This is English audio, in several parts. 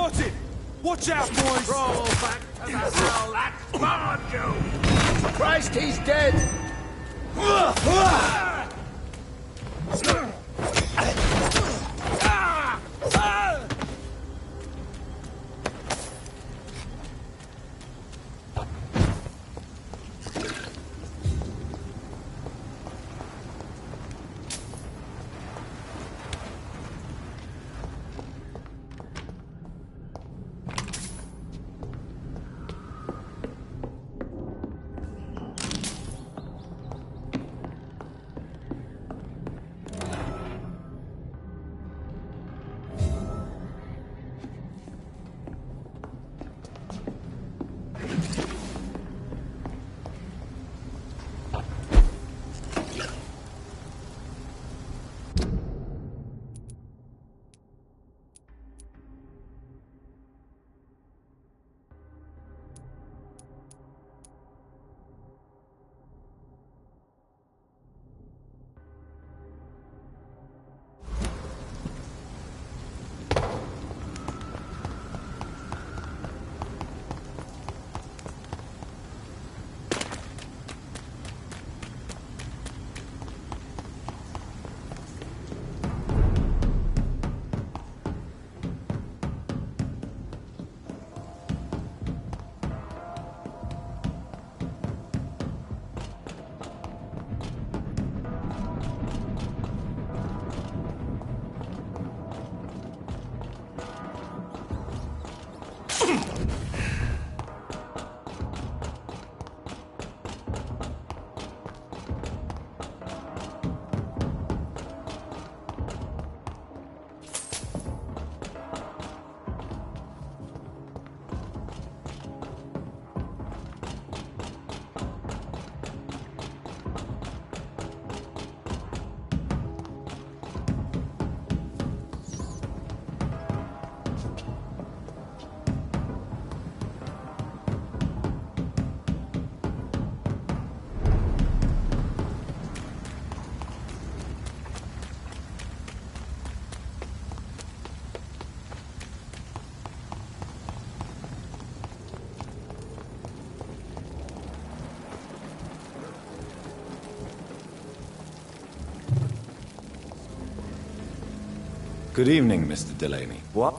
Spotted! Watch out, boys! Roll back to the cell, that's barred you! Christ, he's dead! Good evening, Mr. Delaney. What?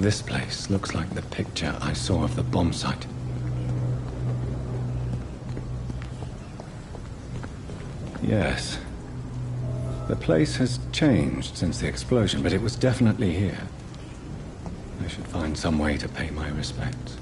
This place looks like the picture I saw of the bomb site. Yes. The place has changed since the explosion, but it was definitely here. I should find some way to pay my respects.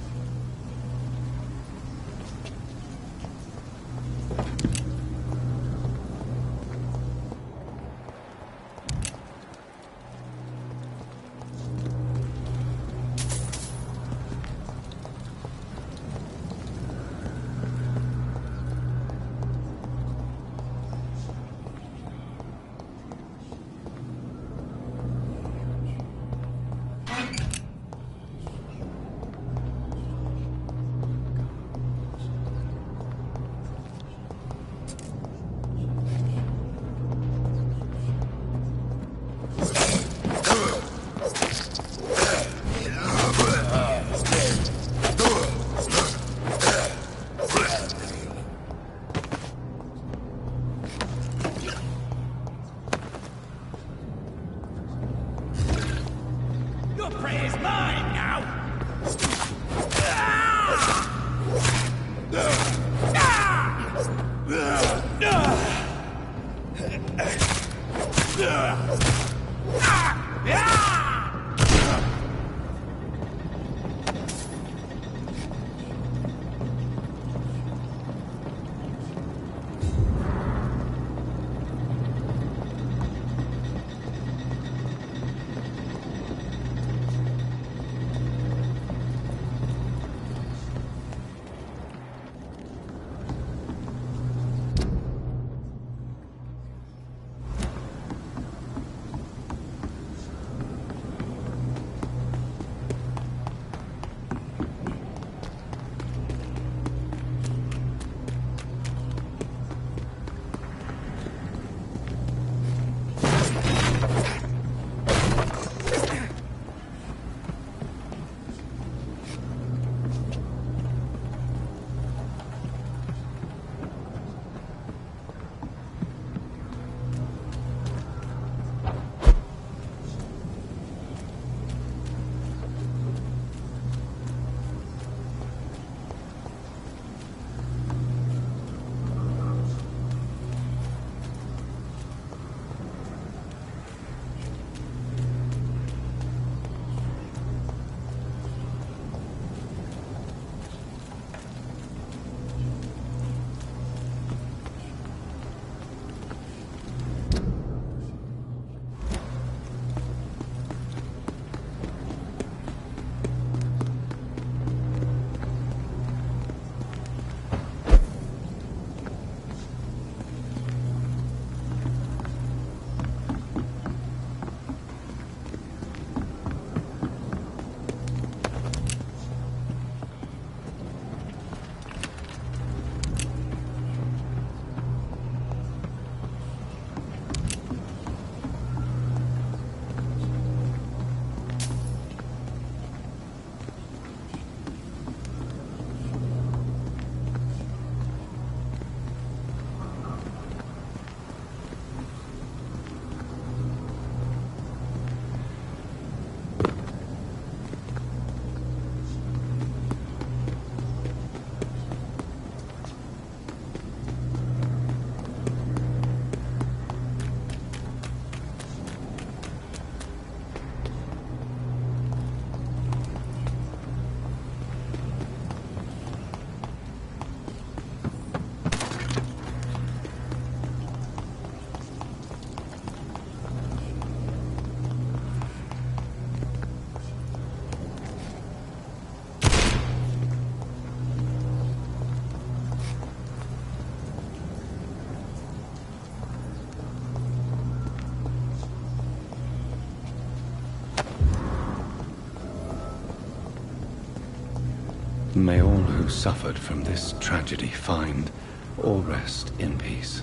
May all who suffered from this tragedy find or rest in peace.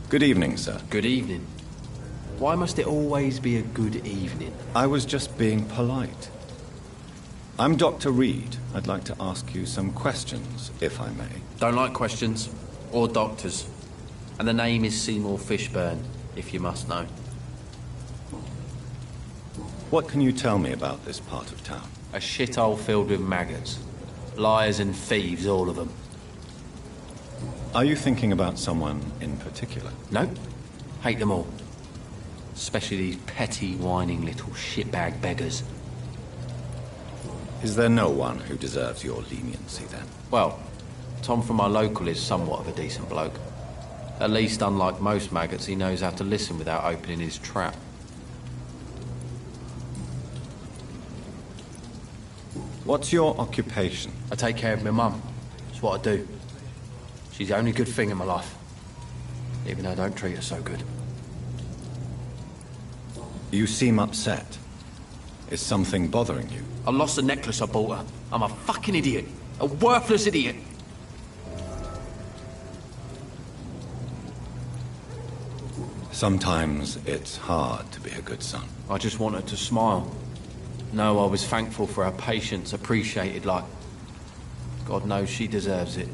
Good evening, sir. Good evening. Why must it always be a good evening? I was just being polite. I'm Dr. Reed. I'd like to ask you some questions, if I may. Don't like questions. Or doctors. And the name is Seymour Fishburne, if you must know. What can you tell me about this part of town? A shithole filled with maggots. Liars and thieves, all of them. Are you thinking about someone in particular? No. Hate them all. Especially these petty, whining little shitbag beggars. Is there no one who deserves your leniency, then? Well, Tom from our local is somewhat of a decent bloke. At least, unlike most maggots, he knows how to listen without opening his trap. What's your occupation? I take care of my mum. It's what I do. She's the only good thing in my life. Even though I don't treat her so good. You seem upset. Is something bothering you? I lost the necklace I bought her. I'm a fucking idiot. A worthless idiot. Sometimes it's hard to be a good son. I just wanted to smile. No, I was thankful for her patience, appreciated like... God knows she deserves it.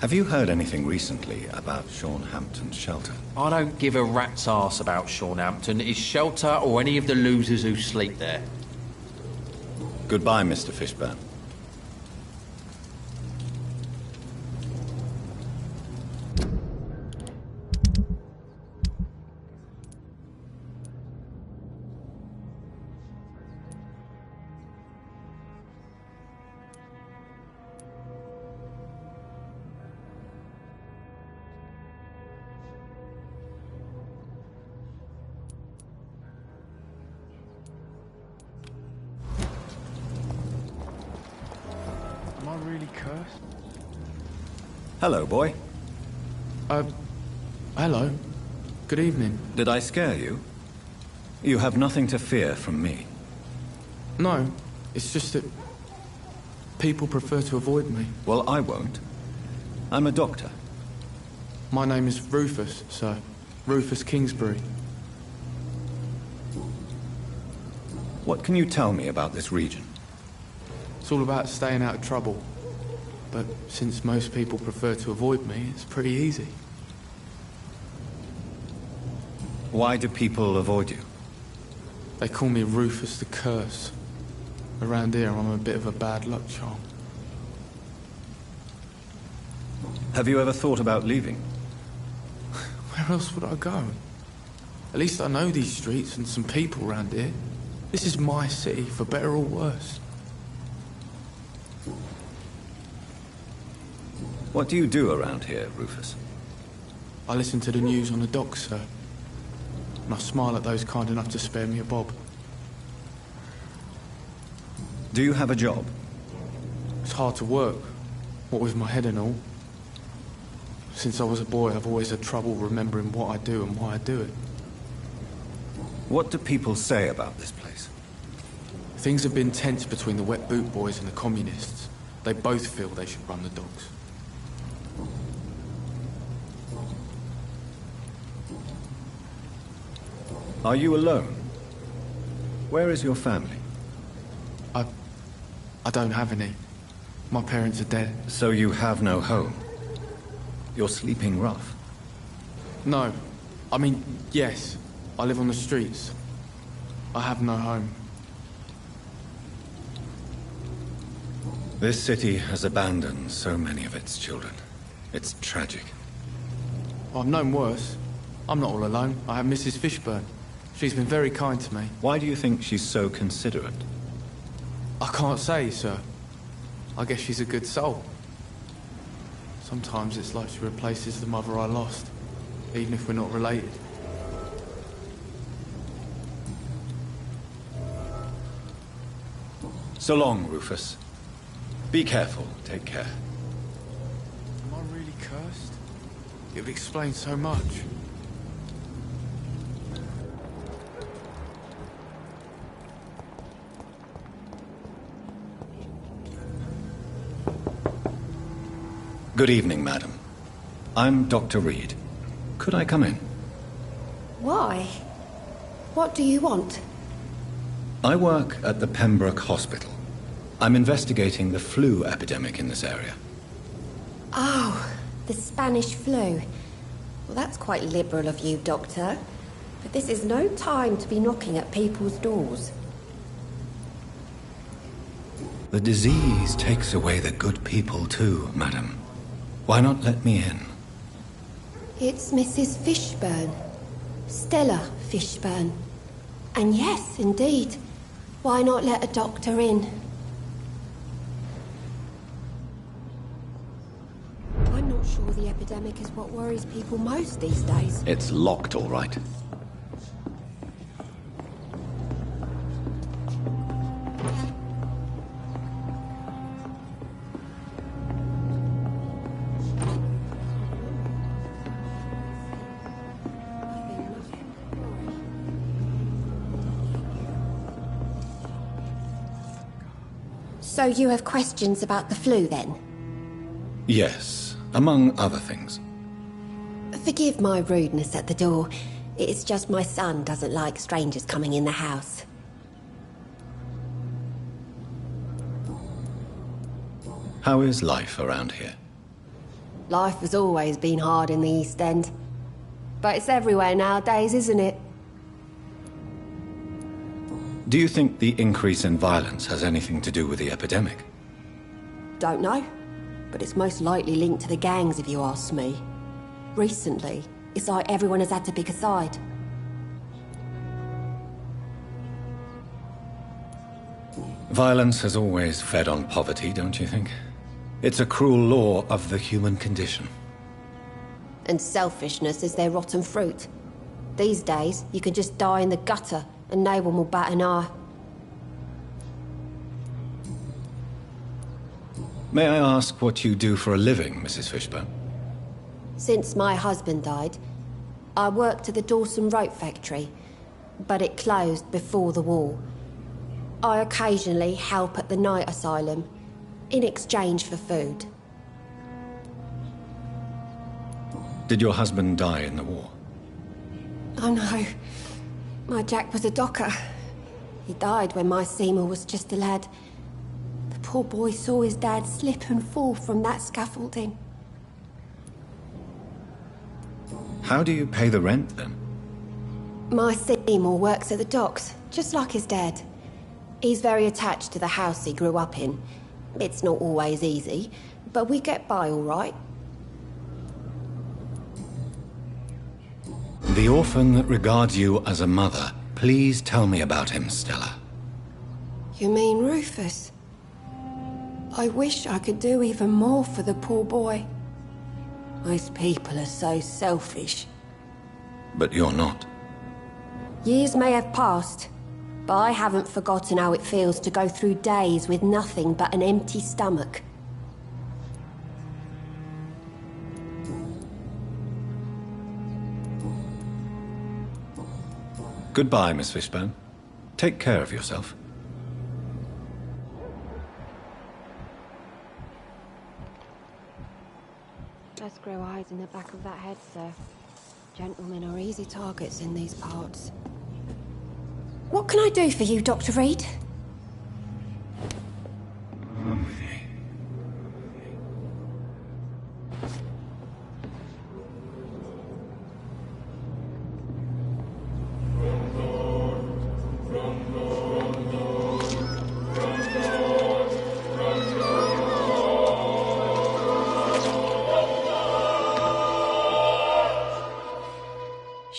Have you heard anything recently about Sean Hampton's shelter? I don't give a rat's arse about Sean Hampton, his shelter, or any of the losers who sleep there. Goodbye, Mr. Fishburne. Am I really cursed? Hello, boy. Hello. Good evening. Did I scare you? You have nothing to fear from me. No, it's just that people prefer to avoid me. Well, I won't. I'm a doctor. My name is Rufus, sir. Rufus Kingsbury. What can you tell me about this region? It's all about staying out of trouble. But since most people prefer to avoid me, it's pretty easy. Why do people avoid you? They call me Rufus the Curse. Around here, I'm a bit of a bad luck charm. Have you ever thought about leaving? Where else would I go? At least I know these streets and some people around here. This is my city, for better or worse. What do you do around here, Rufus? I listen to the news on the docks, sir. And I smile at those kind enough to spare me a bob. Do you have a job? It's hard to work, what with my head and all. Since I was a boy, I've always had trouble remembering what I do and why I do it. What do people say about this place? Things have been tense between the wet boot boys and the communists. They both feel they should run the docks. Are you alone? Where is your family? I don't have any. My parents are dead. So you have no home? You're sleeping rough? No. I mean, yes. I live on the streets. I have no home. This city has abandoned so many of its children. It's tragic. I've known worse. I'm not all alone. I have Mrs. Fishburne. She's been very kind to me. Why do you think she's so considerate? I can't say, sir. I guess she's a good soul. Sometimes it's like she replaces the mother I lost, even if we're not related. So long, Rufus. Be careful. Take care. Am I really cursed? It would explain so much. Good evening, madam. I'm Dr. Reed. Could I come in? Why? What do you want? I work at the Pembroke Hospital. I'm investigating the flu epidemic in this area. Oh, the Spanish flu. Well, that's quite liberal of you, Doctor. But this is no time to be knocking at people's doors. The disease takes away the good people too, madam. Why not let me in? It's Mrs. Fishburne. Stella Fishburne. And yes, indeed. Why not let a doctor in? I'm not sure the epidemic is what worries people most these days. It's locked, all right. So you have questions about the flu, then? Yes, among other things. Forgive my rudeness at the door. It's just my son doesn't like strangers coming in the house. How is life around here? Life has always been hard in the East End. But it's everywhere nowadays, isn't it? Do you think the increase in violence has anything to do with the epidemic? Don't know. But it's most likely linked to the gangs, if you ask me. Recently, it's like everyone has had to pick a side. Violence has always fed on poverty, don't you think? It's a cruel law of the human condition. And selfishness is their rotten fruit. These days, you can just die in the gutter and no one will bat an eye. May I ask what you do for a living, Mrs. Fishburne? Since my husband died, I worked at the Dawson Rope factory, but it closed before the war. I occasionally help at the night asylum, in exchange for food. Did your husband die in the war? Oh no, my Jack was a docker. He died when my Seymour was just a lad. The poor boy saw his dad slip and fall from that scaffolding. How do you pay the rent, then? My Seymour works at the docks, just like his dad. He's very attached to the house he grew up in. It's not always easy, but we get by all right. The orphan that regards you as a mother, please tell me about him, Stella. You mean Rufus? I wish I could do even more for the poor boy. Most people are so selfish. But you're not. Years may have passed, but I haven't forgotten how it feels to go through days with nothing but an empty stomach. Goodbye, Miss Fishburne. Take care of yourself. Just grow eyes in the back of that head, sir. Gentlemen are easy targets in these parts. What can I do for you, Dr. Reed?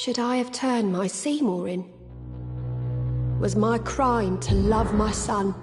Should I have turned my Seymour in? Was my crime to love my son?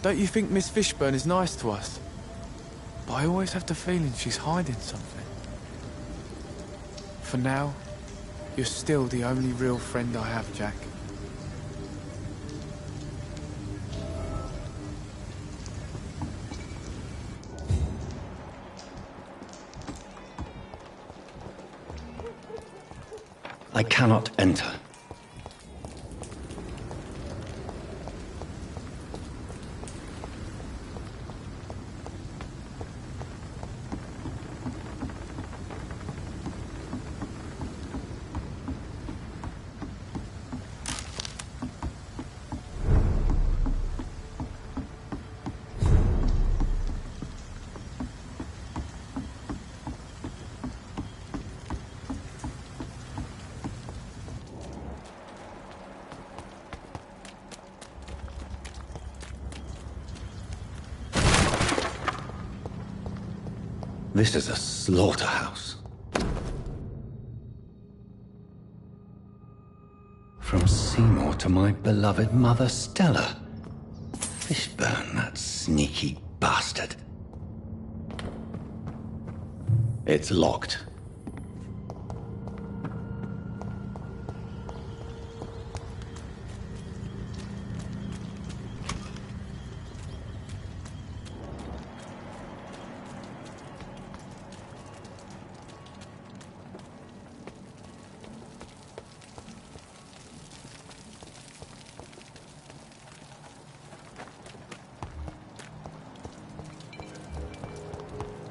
Don't you think Miss Fishburne is nice to us? But I always have the feeling she's hiding something. For now, you're still the only real friend I have, Jack. I cannot enter. This is a slaughterhouse. From Seymour to my beloved mother, Stella. Fishburne, that sneaky bastard. It's locked.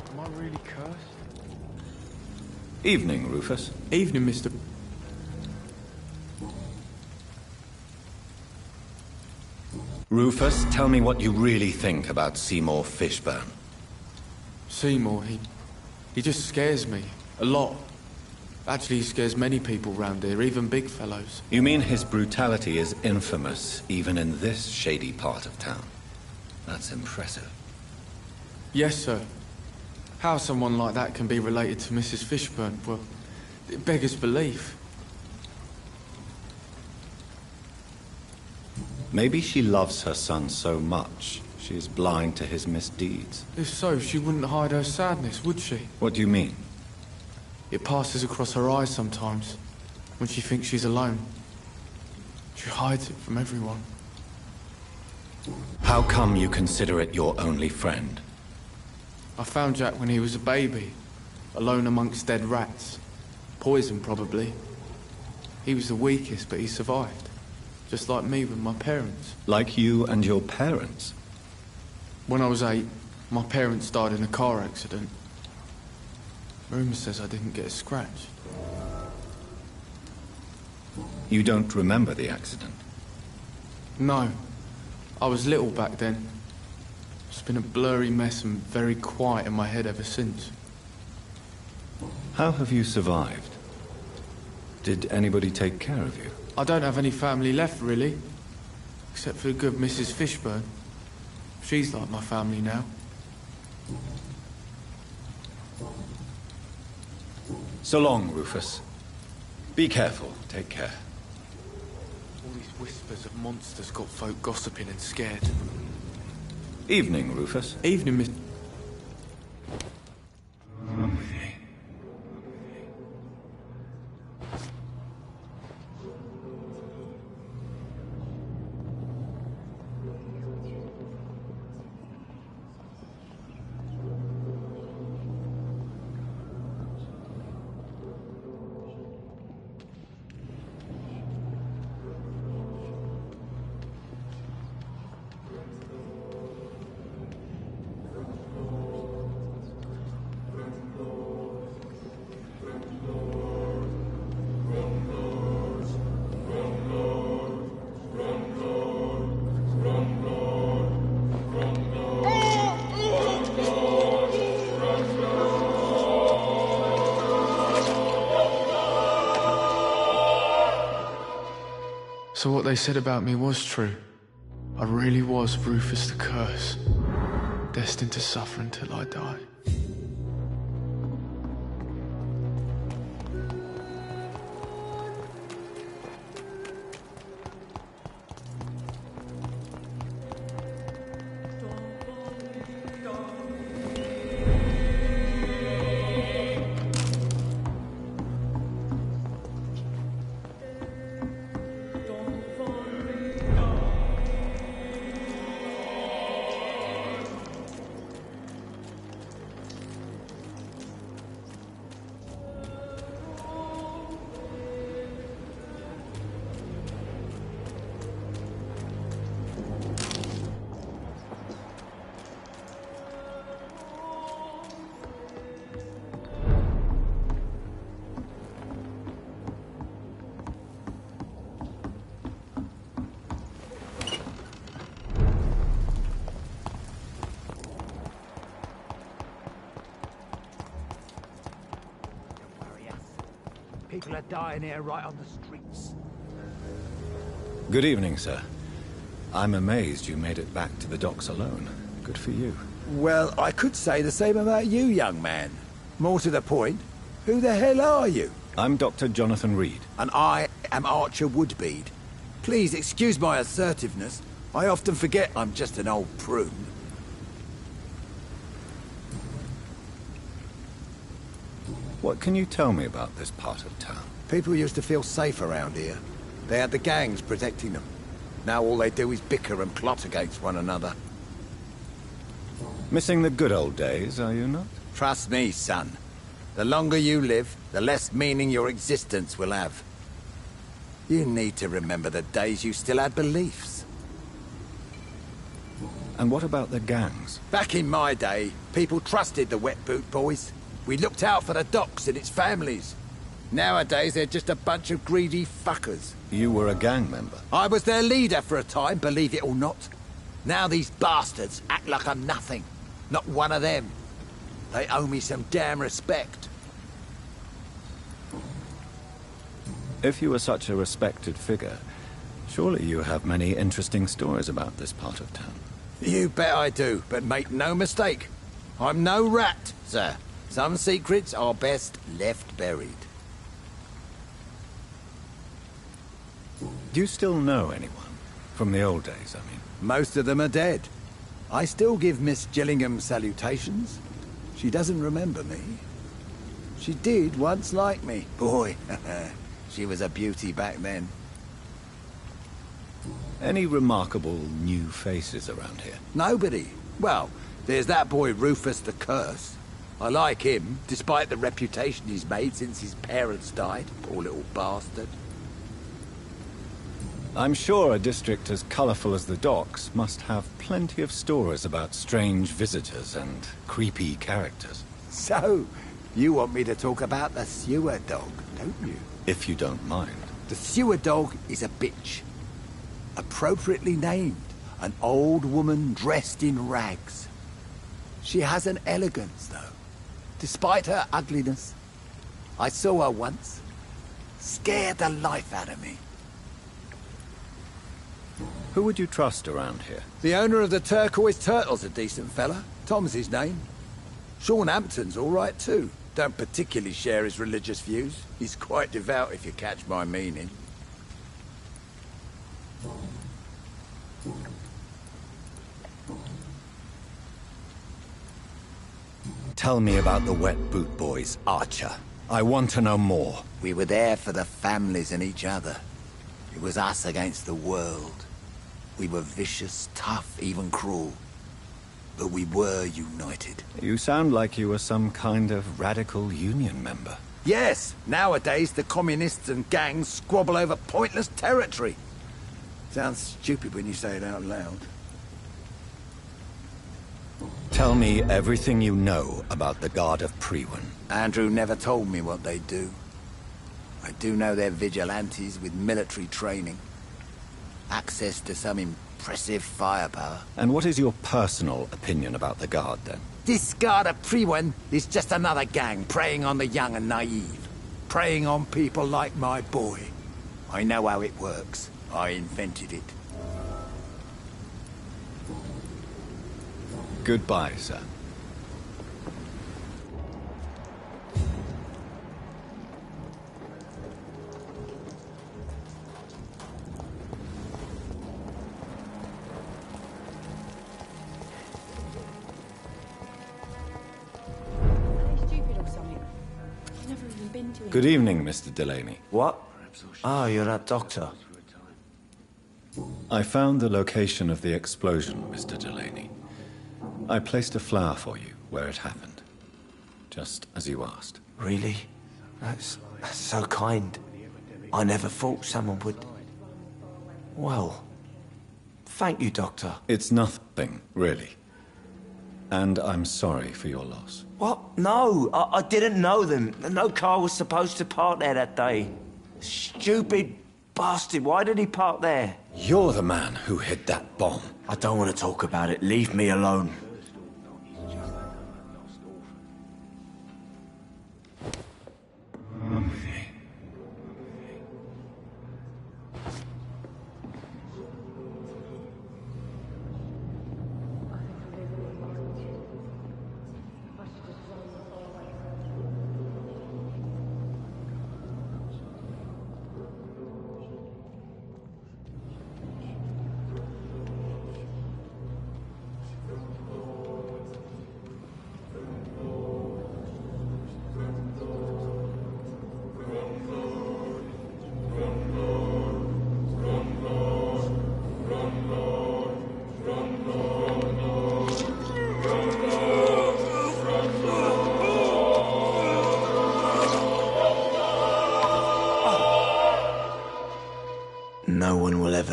Am I really cursed? Evening, Rufus. Evening, Mr. Rufus, tell me what you really think about Seymour Fishburne. Seymour, he just scares me. A lot. Actually, he scares many people round here, even big fellows. You mean his brutality is infamous, even in this shady part of town? That's impressive. Yes, sir. How someone like that can be related to Mrs. Fishburne, well, it beggars belief. Maybe she loves her son so much, she is blind to his misdeeds. If so, she wouldn't hide her sadness, would she? What do you mean? It passes across her eyes sometimes, when she thinks she's alone. She hides it from everyone. How come you consider it your only friend? I found Jack when he was a baby, alone amongst dead rats. Poison, probably. He was the weakest, but he survived. Just like me with my parents. Like you and your parents? When I was 8, my parents died in a car accident. Rumour says I didn't get a scratch. You don't remember the accident? No. I was little back then. It's been a blurry mess and very quiet in my head ever since. How have you survived? Did anybody take care of you? I don't have any family left, really. Except for the good Mrs. Fishburne. She's like my family now. So long, Rufus. Be careful. Take care. All these whispers of monsters got folk gossiping and scared. Evening, Rufus. Evening, Miss... So what they said about me was true. I really was Rufus the Curse, destined to suffer until I die. People are dying here right on the streets. Good evening, sir. I'm amazed you made it back to the docks alone. Good for you. Well, I could say the same about you, young man. More to the point, who the hell are you? I'm Dr. Jonathan Reed. And I am Archer Woodbead. Please excuse my assertiveness. I often forget I'm just an old prune. What can you tell me about this part of town? People used to feel safe around here. They had the gangs protecting them. Now all they do is bicker and plot against one another. Missing the good old days, are you not? Trust me, son. The longer you live, the less meaning your existence will have. You need to remember the days you still had beliefs. And what about the gangs? Back in my day, people trusted the Wet Boot Boys. We looked out for the docks and its families. Nowadays, they're just a bunch of greedy fuckers. You were a gang member. I was their leader for a time, believe it or not. Now these bastards act like I'm nothing. Not one of them. They owe me some damn respect. If you were such a respected figure, surely you have many interesting stories about this part of town. You bet I do, but make no mistake. I'm no rat, sir. Some secrets are best left buried. Do you still know anyone? From the old days, I mean. Most of them are dead. I still give Miss Gillingham salutations. She doesn't remember me. She did once like me. Boy, she was a beauty back then. Any remarkable new faces around here? Nobody. Well, there's that boy Rufus the Curse. I like him, despite the reputation he's made since his parents died. Poor little bastard. I'm sure a district as colorful as the docks must have plenty of stories about strange visitors and creepy characters. So, you want me to talk about the sewer dog, don't you? If you don't mind. The sewer dog is a bitch. Appropriately named. An old woman dressed in rags. She has an elegance, though. Despite her ugliness. I saw her once. Scared the life out of me. Who would you trust around here? The owner of the Turquoise Turtle's a decent fella. Tom's his name. Sean Hampton's all right, too. Don't particularly share his religious views. He's quite devout, if you catch my meaning. Tell me about the Wet Boot Boys, Archer. I want to know more. We were there for the families and each other. It was us against the world. We were vicious, tough, even cruel. But we were united. You sound like you were some kind of radical union member. Yes, nowadays the communists and gangs squabble over pointless territory. Sounds stupid when you say it out loud. Tell me everything you know about the Guard of Priwen. Andrew never told me what they do. I do know they're vigilantes with military training. Access to some impressive firepower. And what is your personal opinion about the Guard, then? This Guard of Priwen is just another gang preying on the young and naive. Preying on people like my boy. I know how it works. I invented it. Goodbye, sir. Good evening, Mr. Delaney. What? Oh, you're that doctor. I found the location of the explosion, Mr. Delaney. I placed a flower for you where it happened, just as you asked. Really? That's so kind. I never thought someone would... Well, thank you, Doctor. It's nothing, really. And I'm sorry for your loss. What? No, I didn't know them. No car was supposed to park there that day. Stupid bastard, why did he park there? You're the man who hid that bomb. I don't want to talk about it. Leave me alone.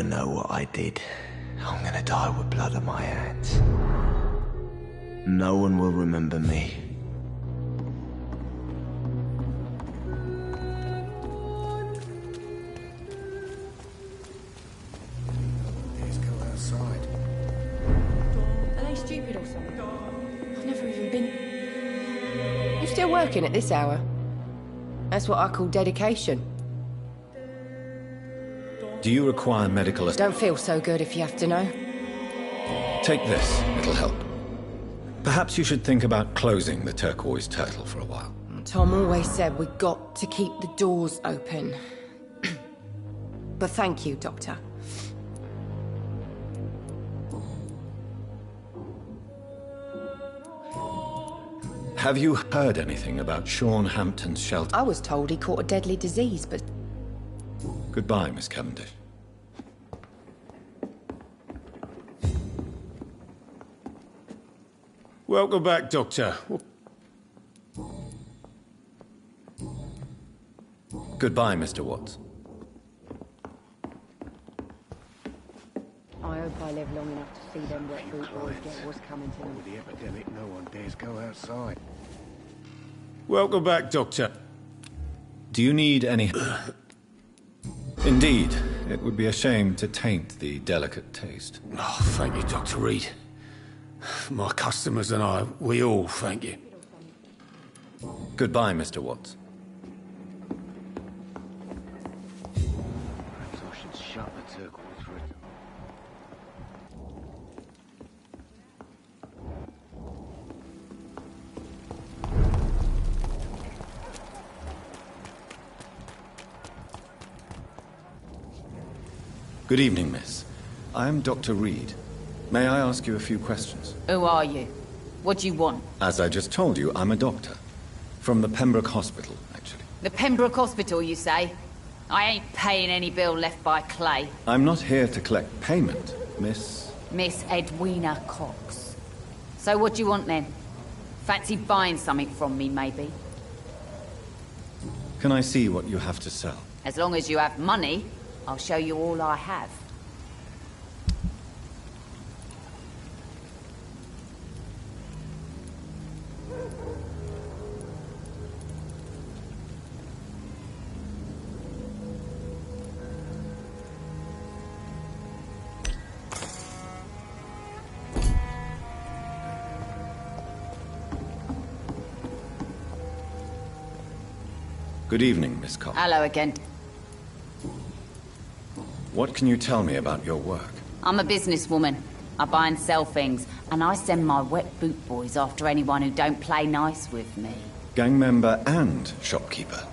know what I did, I'm gonna die with blood on my hands. No one will remember me. Let's go outside. Are they stupid or something? I've never even been... You still working at this hour? That's what I call dedication. Do you require medical assistance? Don't feel so good if you have to know. Take this, it'll help. Perhaps you should think about closing the turquoise turtle for a while. Tom always said we got to keep the doors open. But thank you, Doctor. Have you heard anything about Sean Hampton's shelter? I was told he caught a deadly disease, but... Goodbye, Miss Cavendish. Welcome back, Doctor. Goodbye, Mr. Watts. I hope I live long enough to see them wet boot boys get what's coming to them. With the epidemic, no one dares go outside. Welcome back, Doctor. Do you need any... Indeed, it would be a shame to taint the delicate taste. Oh, thank you, Dr. Reed. My customers and I, we all thank you. Goodbye, Mr. Watts. Perhaps I should shut the turquoise room. Good evening, miss. I am Dr. Reed. May I ask you a few questions? Who are you? What do you want? As I just told you, I'm a doctor. From the Pembroke Hospital, actually. The Pembroke Hospital, you say? I ain't paying any bill left by Clay. I'm not here to collect payment, miss. Miss Edwina Cox. So what do you want then? Fancy buying something from me, maybe? Can I see what you have to sell? As long as you have money, I'll show you all I have. Good evening, Miss Cox. Hello again. What can you tell me about your work? I'm a businesswoman. I buy and sell things, and I send my wet boot boys after anyone who don't play nice with me. Gang member and shopkeeper.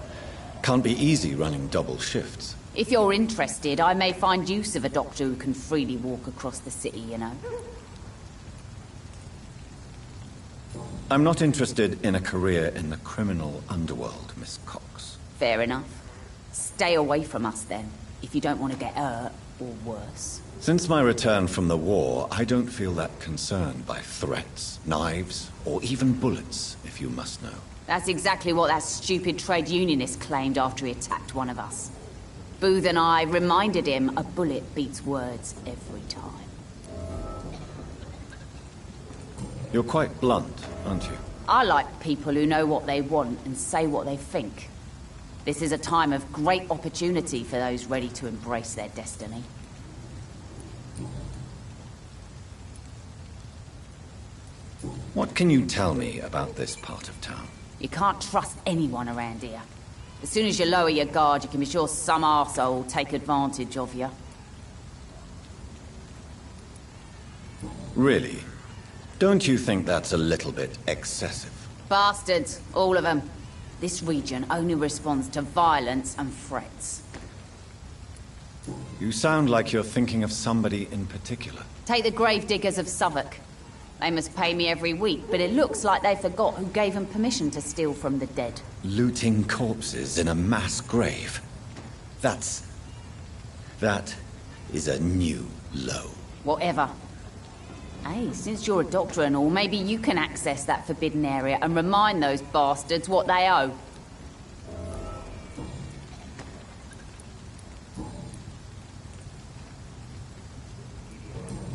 Can't be easy running double shifts. If you're interested, I may find use of a doctor who can freely walk across the city, you know. I'm not interested in a career in the criminal underworld, Miss Cox. Fair enough. Stay away from us then, if you don't want to get hurt, or worse. Since my return from the war, I don't feel that concerned by threats, knives, or even bullets, if you must know. That's exactly what that stupid trade unionist claimed after he attacked one of us. Booth and I reminded him a bullet beats words every time. You're quite blunt, aren't you? I like people who know what they want and say what they think. This is a time of great opportunity for those ready to embrace their destiny. What can you tell me about this part of town? You can't trust anyone around here. As soon as you lower your guard, you can be sure some arsehole will take advantage of you. Really? Don't you think that's a little bit excessive? Bastards, all of them. This region only responds to violence and threats. You sound like you're thinking of somebody in particular. Take the gravediggers of Southwark. They must pay me every week, but it looks like they forgot who gave them permission to steal from the dead. Looting corpses in a mass grave. That is a new low. Whatever. Hey, since you're a doctor and all, maybe you can access that forbidden area and remind those bastards what they owe.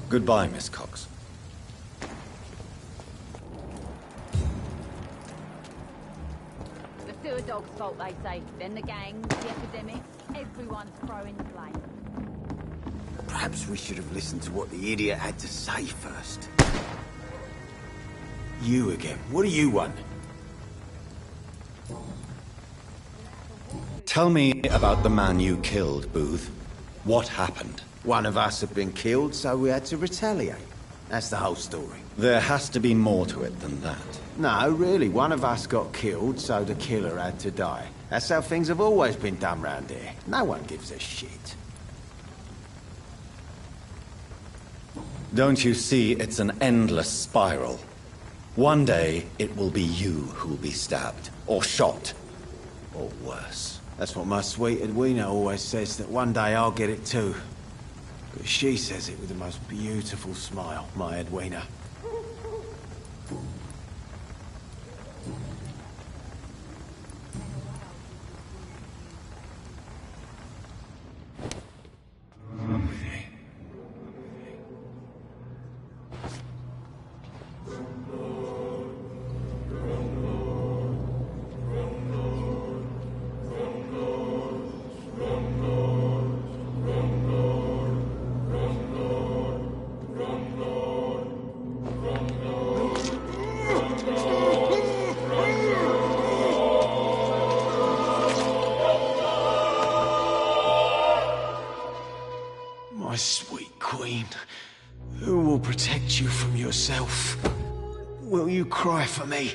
Goodbye, Miss Cox. The sewer dog's fault, they say. Then the gangs, the epidemics, everyone's throwing the blame. Perhaps we should have listened to what the idiot had to say first. You again. What do you want? Tell me about the man you killed, Booth. What happened? One of us had been killed, so we had to retaliate. That's the whole story. There has to be more to it than that. No, really. One of us got killed, so the killer had to die. That's how things have always been done round here. No one gives a shit. Don't you see it's an endless spiral? One day, it will be you who will be stabbed, or shot, or worse. That's what my sweet Edwina always says, that one day I'll get it too. But she says it with the most beautiful smile, my Edwina. My sweet queen, who will protect you from yourself? Will you cry for me?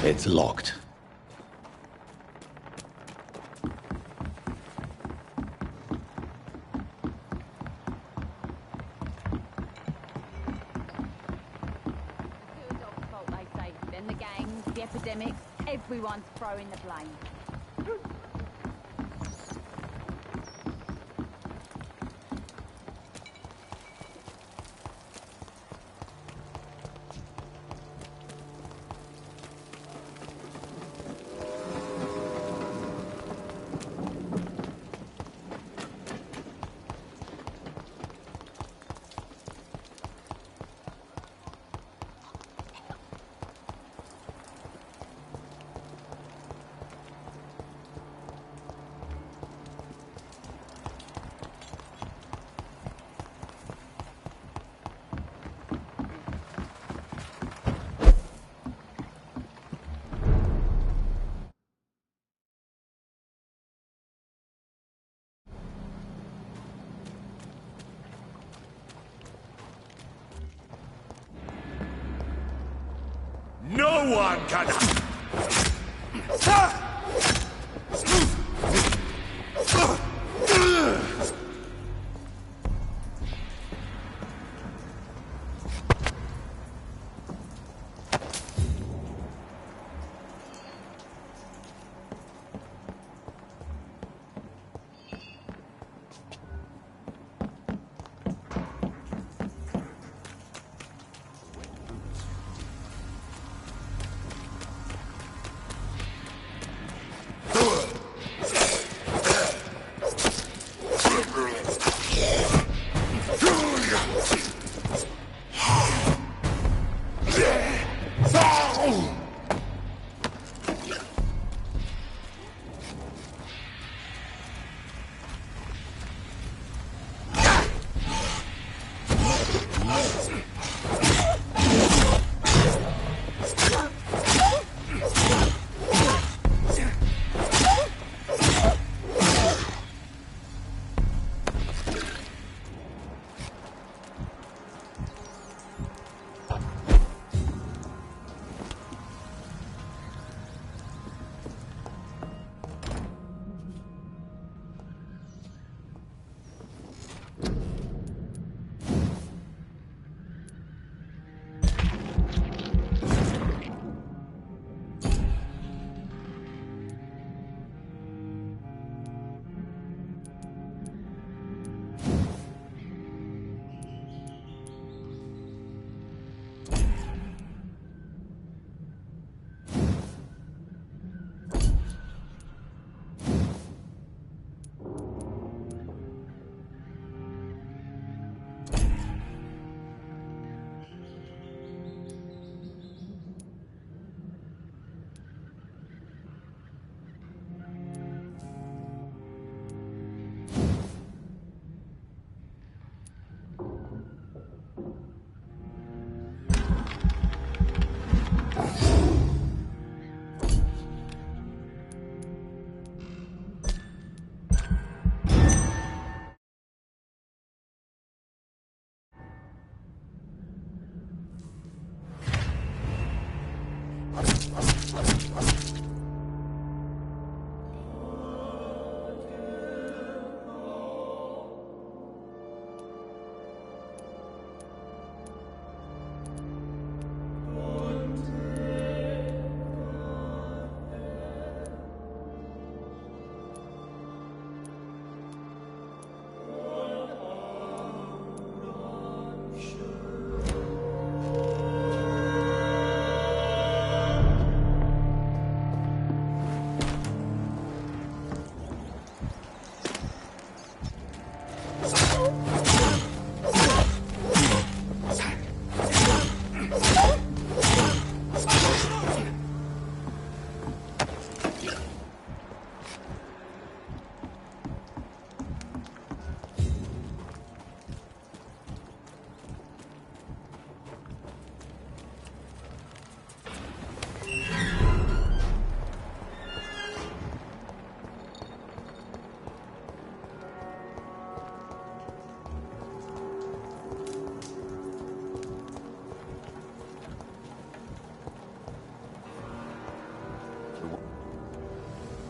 It's locked. Sewer dog's fault, they say. Then the gangs, the epidemics, everyone's throwing the blame. No one can...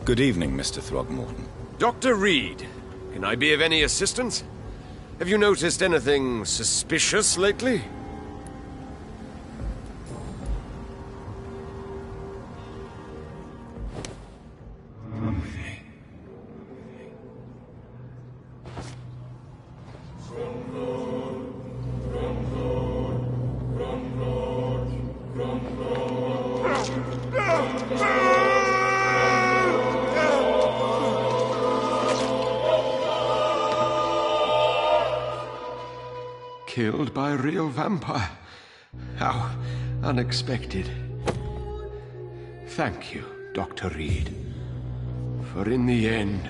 Good evening, Mr. Throgmorton. Dr. Reed, can I be of any assistance? Have you noticed anything suspicious lately? Killed by a real vampire. How unexpected. Thank you, Dr. Reed. For in the end,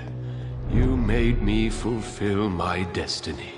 you made me fulfill my destiny.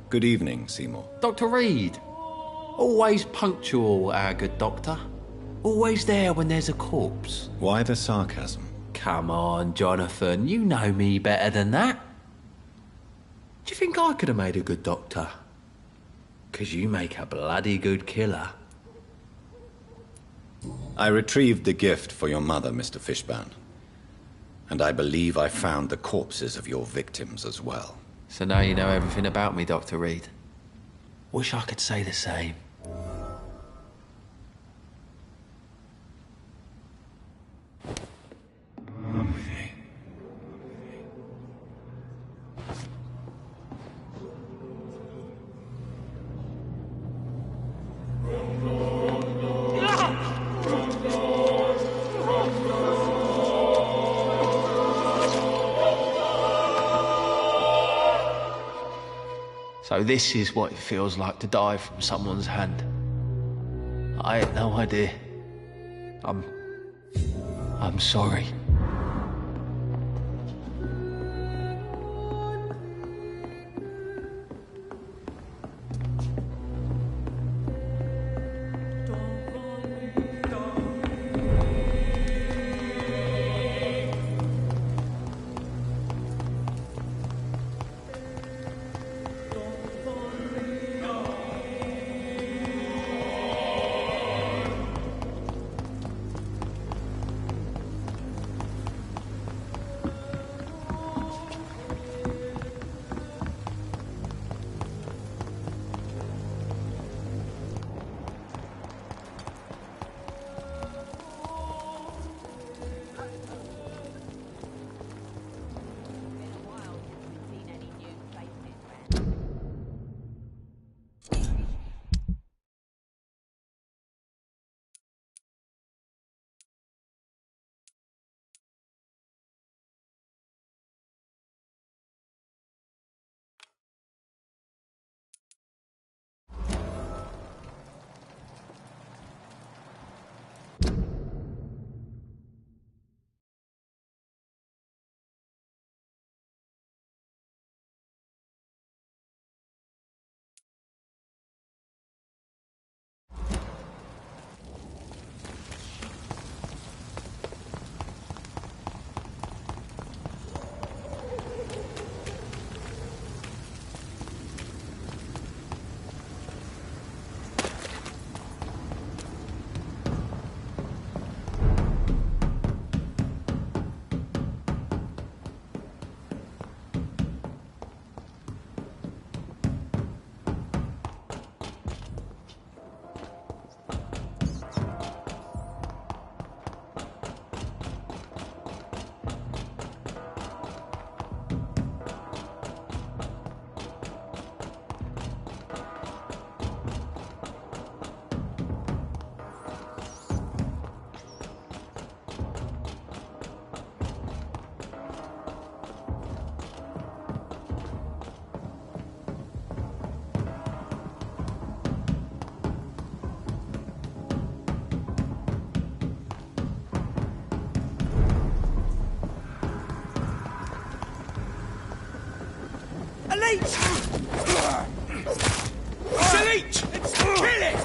Good evening, Seymour. Dr. Reed. Always punctual, our good doctor. Always there when there's a corpse. Why the sarcasm? Come on, Jonathan. You know me better than that. Do you think I could have made a good doctor? 'Cause you make a bloody good killer. I retrieved the gift for your mother, Mr. Fishburne. And I believe I found the corpses of your victims as well. So now you know everything about me, Dr. Reed. Wish I could say the same. So this is what it feels like to die from someone's hand. I had no idea. I'm sorry. leech! It's a leech! Let's kill it!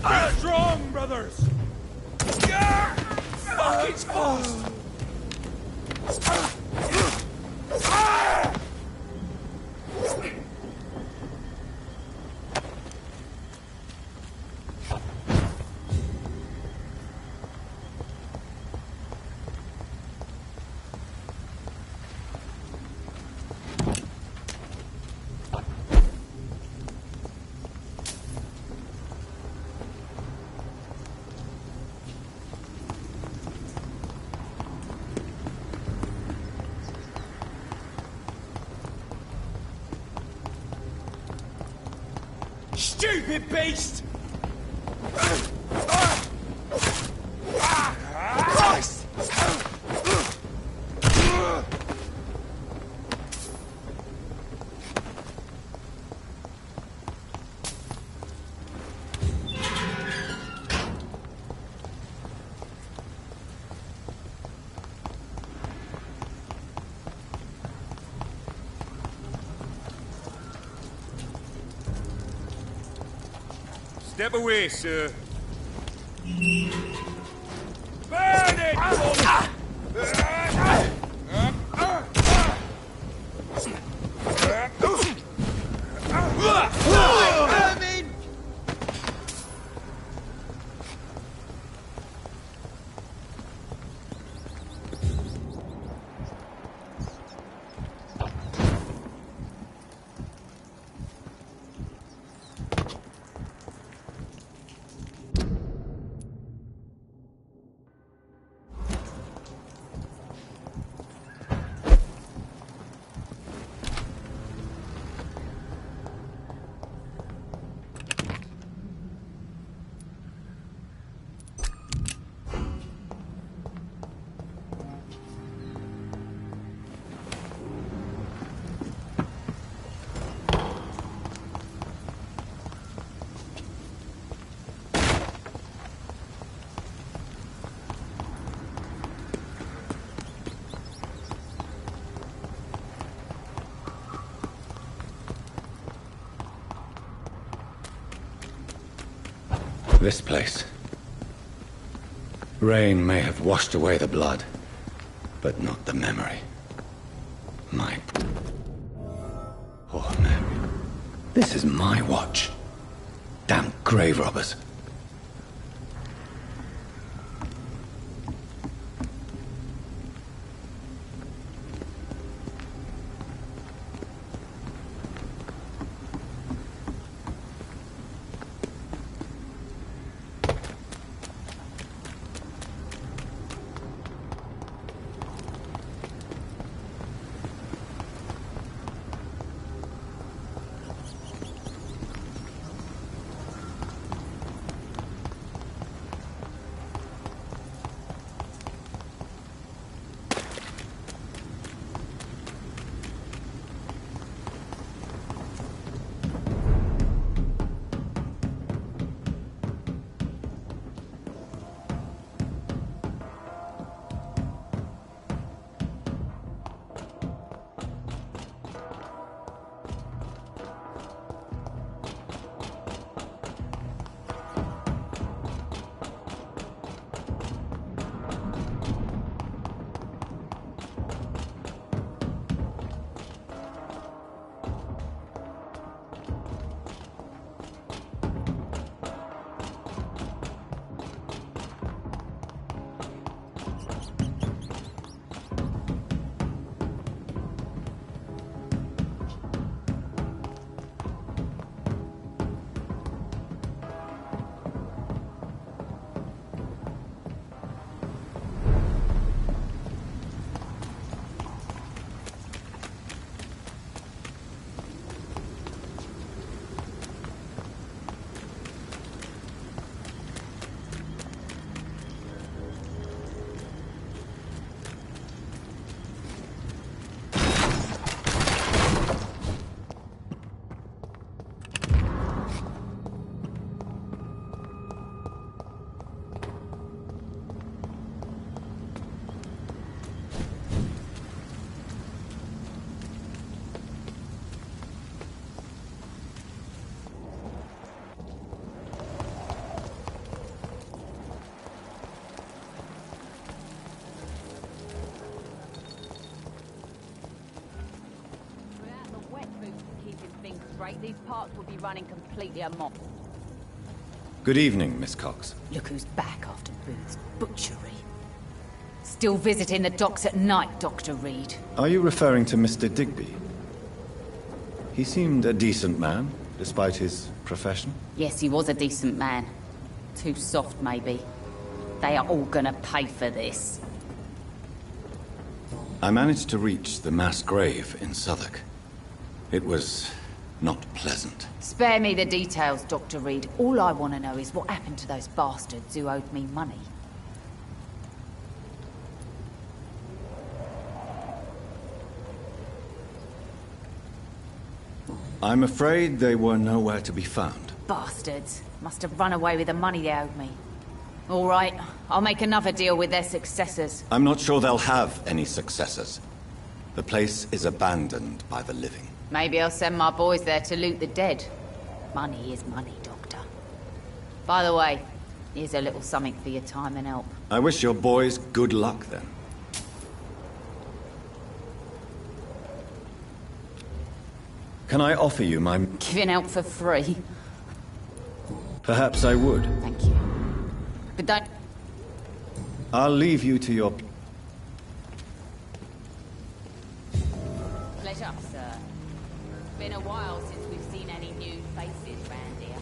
Be strong, brothers! Fuck, it's fast! Stupid beast! Christ! Step away, sir. Burn it! This place. Rain may have washed away the blood, but not the memory. My... Oh, man. This is my watch. Damn grave robbers. rate, these parks would be running completely amok. Good evening, Miss Cox. Look who's back after Booth's butchery. Still visiting the docks at night, Dr. Reed. Are you referring to Mr. Digby? He seemed a decent man, despite his profession. Yes, he was a decent man. Too soft, maybe. They are all gonna pay for this. I managed to reach the mass grave in Southwark. It was not pleasant. Spare me the details, Dr. Reed. All I want to know is what happened to those bastards who owed me money. I'm afraid they were nowhere to be found. Bastards. Must have run away with the money they owed me. All right, I'll make another deal with their successors. I'm not sure they'll have any successors. The place is abandoned by the living. Maybe I'll send my boys there to loot the dead. Money is money, Doctor. By the way, here's a little something for your time and help. I wish your boys good luck then. Can I offer you my... Giving help for free? Perhaps I would. Thank you. But don't... I'll leave you to your... Pleasure, sir. Been a while since we've seen any new faces round here.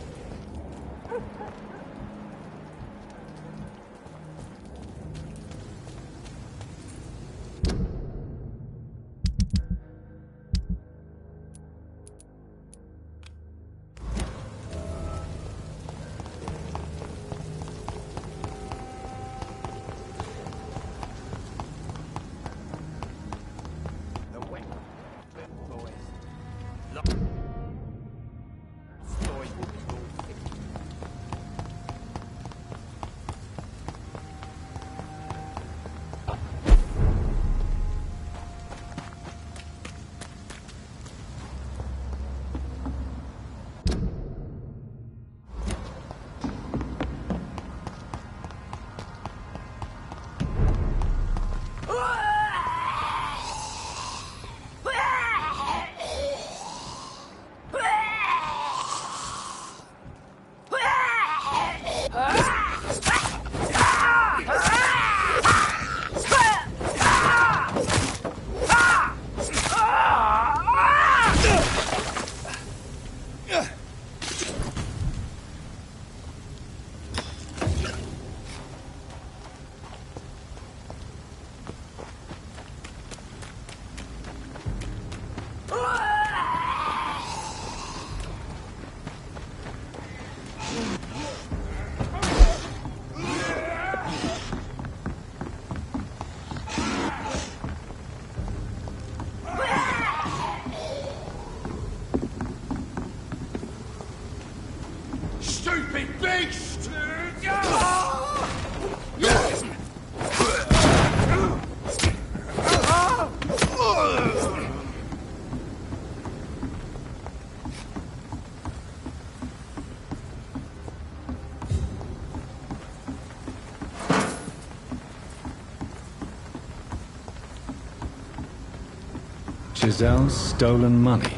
Giselle's stolen money.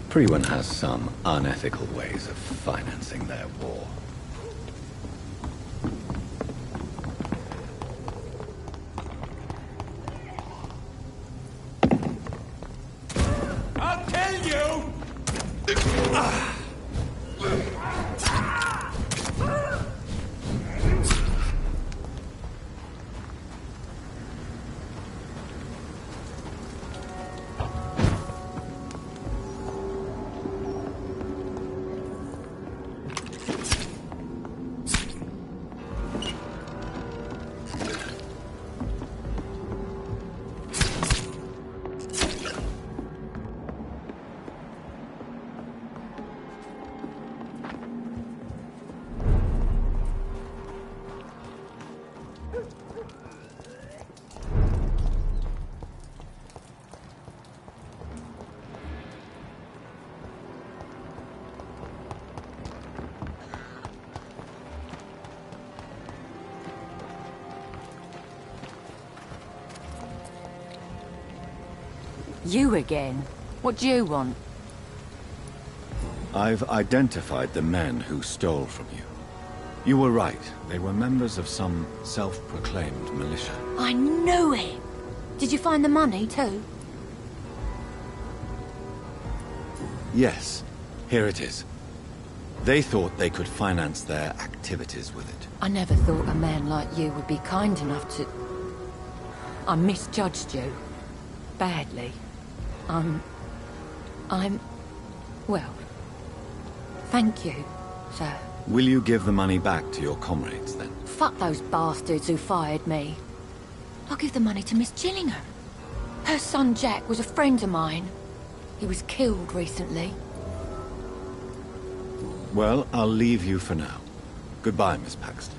Priwen has some unethical ways of financing their war. I'll kill you! You again? What do you want? I've identified the men who stole from you. You were right. They were members of some self-proclaimed militia. I knew it! Did you find the money, too? Yes. Here it is. They thought they could finance their activities with it. I never thought a man like you would be kind enough to... I misjudged you. Badly. Well... Thank you, sir. Will you give the money back to your comrades, then? Fuck those bastards who fired me. I'll give the money to Miss Gillingham. Her son Jack was a friend of mine. He was killed recently. Well, I'll leave you for now. Goodbye, Miss Paxton.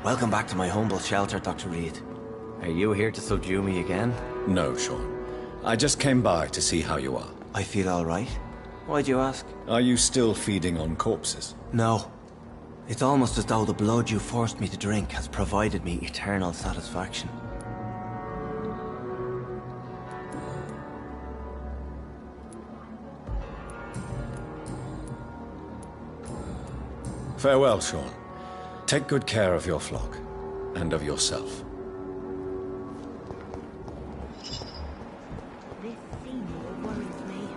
Welcome back to my humble shelter, Dr. Reed. Are you here to subdue me again? No, Sean. I just came by to see how you are. I feel all right. Why'd you ask? Are you still feeding on corpses? No. It's almost as though the blood you forced me to drink has provided me eternal satisfaction. Farewell, Sean. Take good care of your flock, and of yourself. This senior worries me.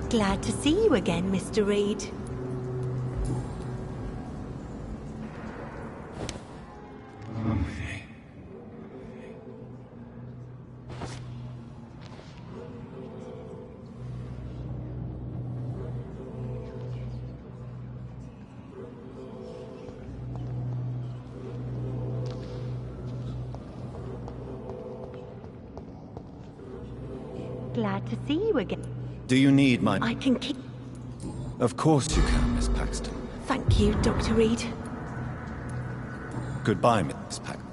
Glad to see you again, Mr. Reed. Glad to see you again. Do you need my... I can keep... Of course you can, Miss Paxton. Thank you, Dr. Reed. Goodbye, Miss Paxton.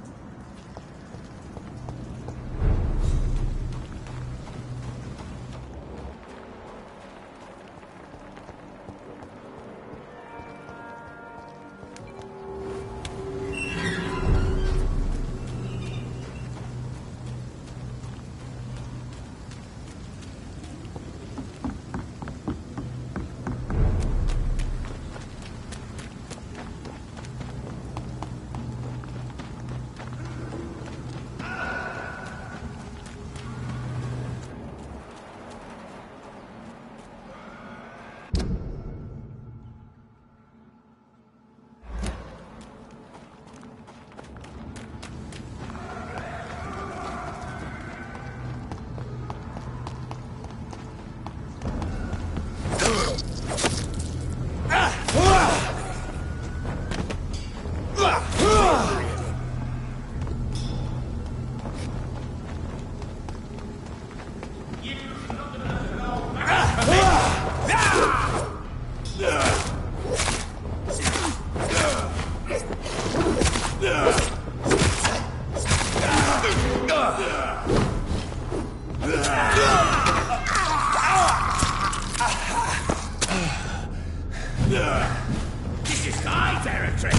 This is my territory.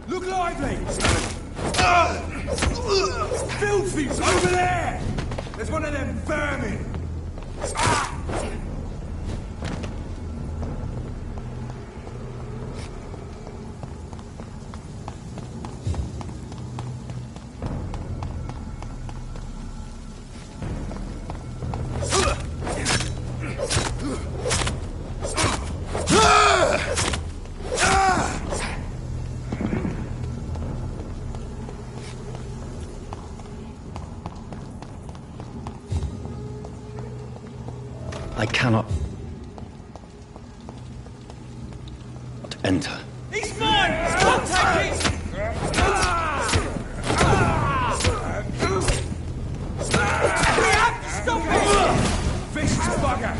Look lively! Filthy's over there! There's one of them vermin! I cannot enter. He's mine! Contact him! We have to stop him! Vicious bugger!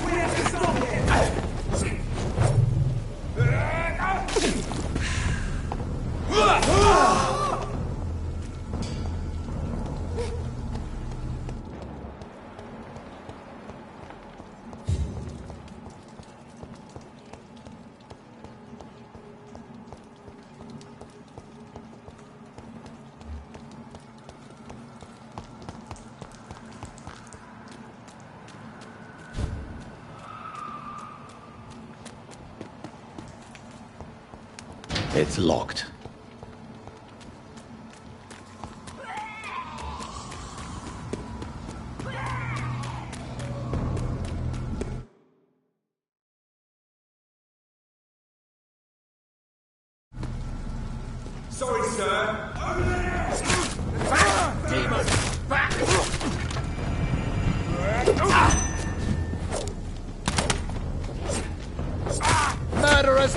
We have to stop him! It's locked. Sorry, sir. Over there! Back, demon! Back! Murderous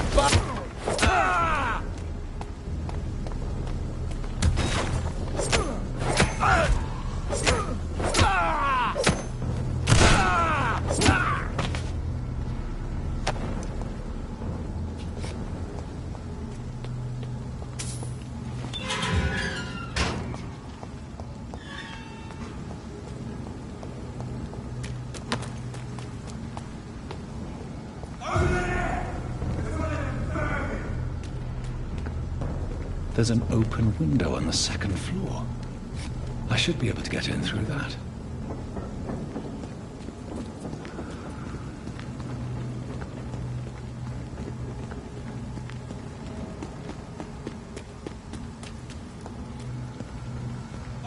There's an open window on the second floor. I should be able to get in through that.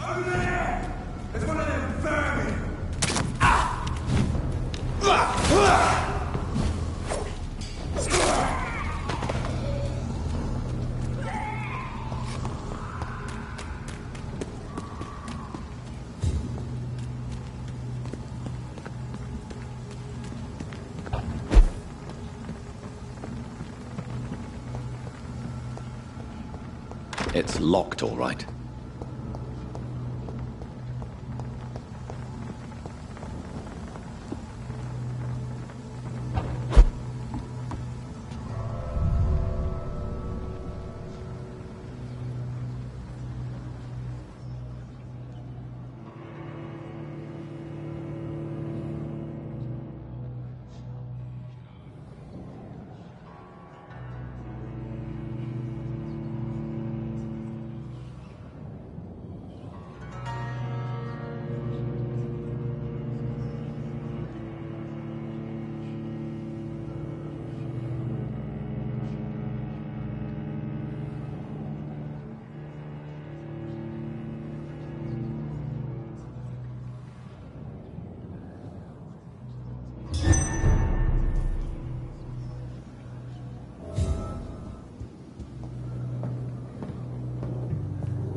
Over there! There's one of them vermin! It's locked, all right.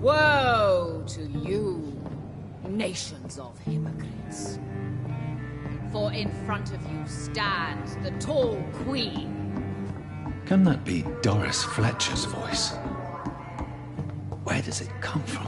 Woe to you, nations of hypocrites. For in front of you stands the tall queen. Can that be Doris Fletcher's voice? Where does it come from?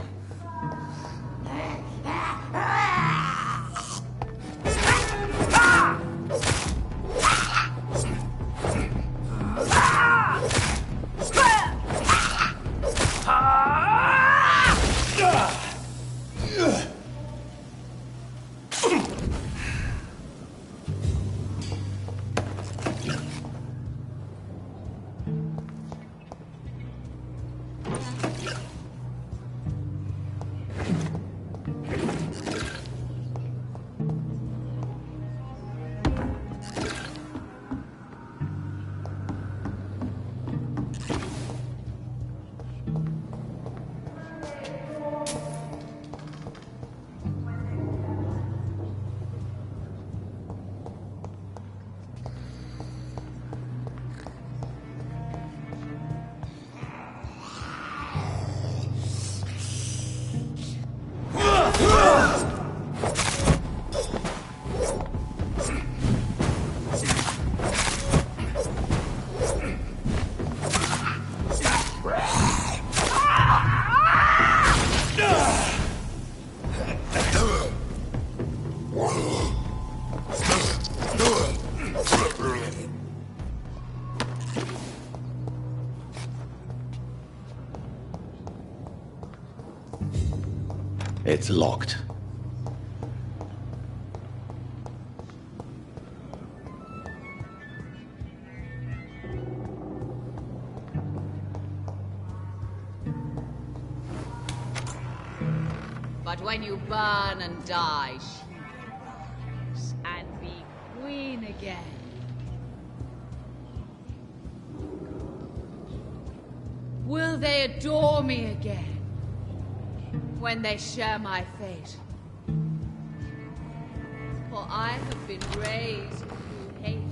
It's locked. But when you burn and die, she will rise and be queen again. Will they adore me again when they share my fate? For I have been raised through hate.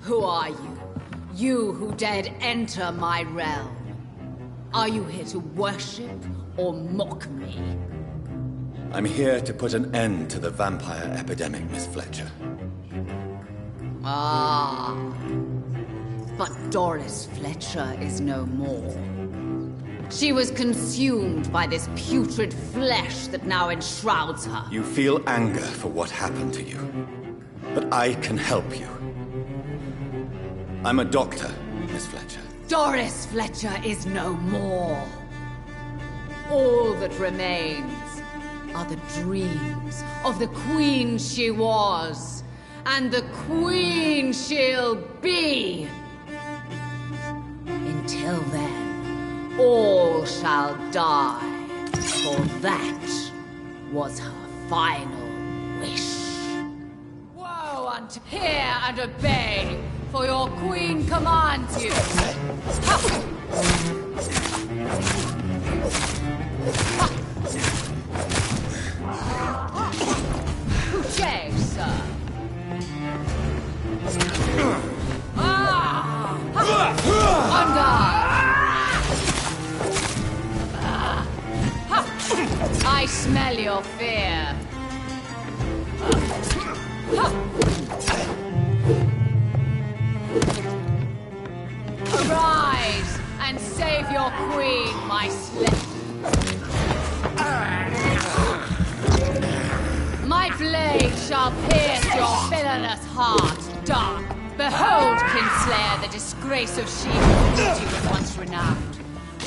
Who are you? You who dared enter my realm. Are you here to worship or mock me? I'm here to put an end to the vampire epidemic, Miss Fletcher. Ah. But Doris Fletcher is no more. She was consumed by this putrid flesh that now enshrouds her. You feel anger for what happened to you. But I can help you. I'm a doctor, Miss Fletcher. Doris Fletcher is no more. All that remains are the dreams of the queen she was, and the queen she'll be. Until then, all shall die, for that was her final wish. Woe unto hear and obey, for your queen commands you. Couché, sir. Under. I smell your fear. Arise and save your queen, my slave. My blade shall pierce your villainous heart, dark. Behold, Kinslayer, the disgrace of she who was once renowned.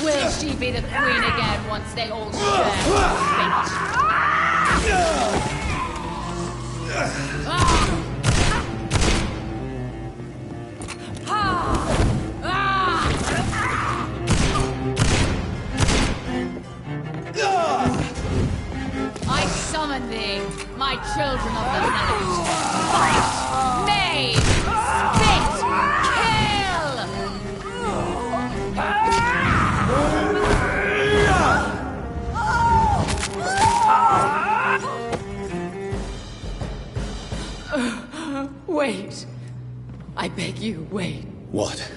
Will she be the queen again once they all share her fate? I summon thee, my children of the night. Fight! Maim! Spit! Kill! Wait. I beg you, wait. What?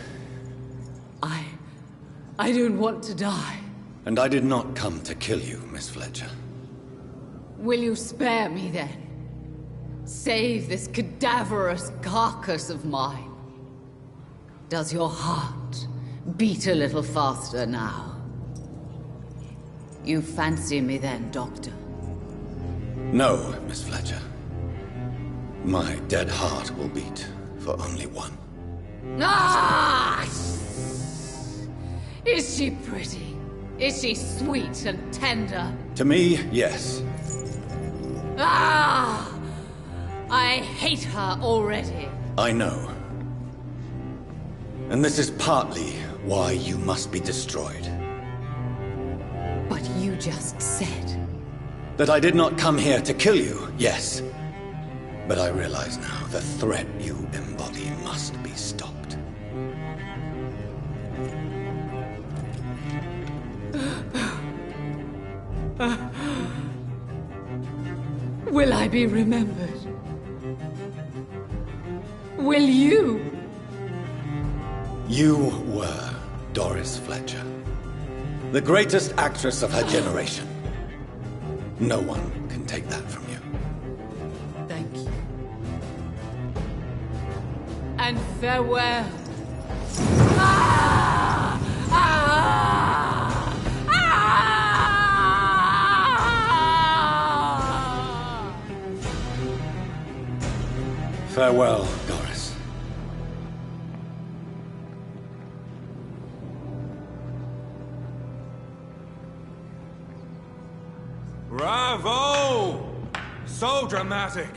I don't want to die. And I did not come to kill you, Miss Fletcher. Will you spare me then? Save this cadaverous carcass of mine. Does your heart beat a little faster now? You fancy me then, Doctor? No, Miss Fletcher. My dead heart will beat for only one. Ah! Is she pretty? Is she sweet and tender? To me, yes. Ah! I hate her already. I know. And this is partly why you must be destroyed. But you just said... That I did not come here to kill you, yes. But I realize now the threat you embody must be stopped. Will I be remembered? Will you? You were Doris Fletcher. The greatest actress of her generation. No one can take that from you. Thank you. And farewell. Ah! Ah! Ah! Farewell, Doris. Bravo! So dramatic.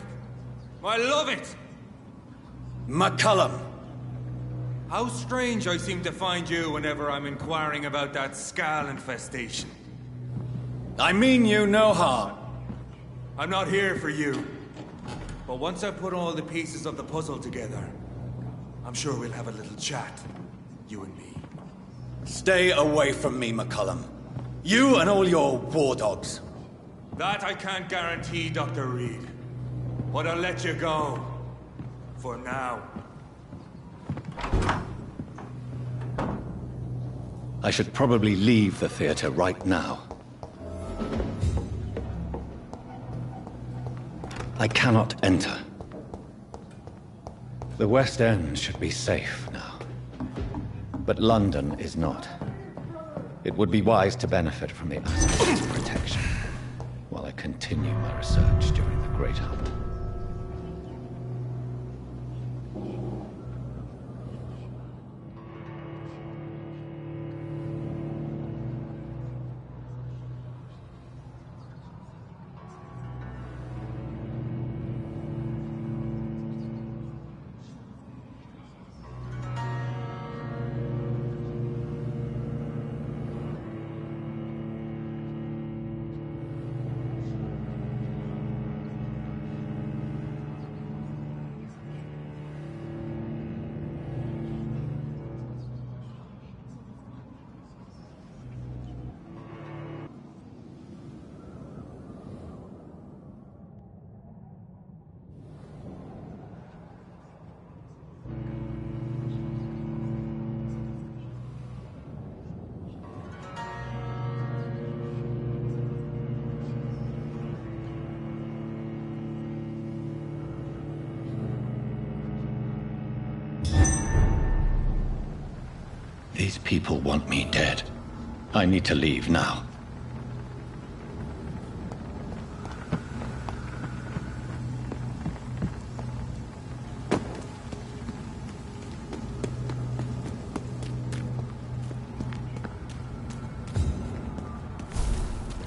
I love it. McCullum! How strange I seem to find you whenever I'm inquiring about that Skal infestation. I mean you no harm. I'm not here for you. But once I put all the pieces of the puzzle together, I'm sure we'll have a little chat, you and me. Stay away from me, McCullum. You and all your war dogs. That I can't guarantee, Dr. Reed. But I'll let you go. For now. I should probably leave the theater right now. I cannot enter. The West End should be safe now. But London is not. It would be wise to benefit from the Ascot's protection while I continue my research during the Great Hunt. These people want me dead. I need to leave now.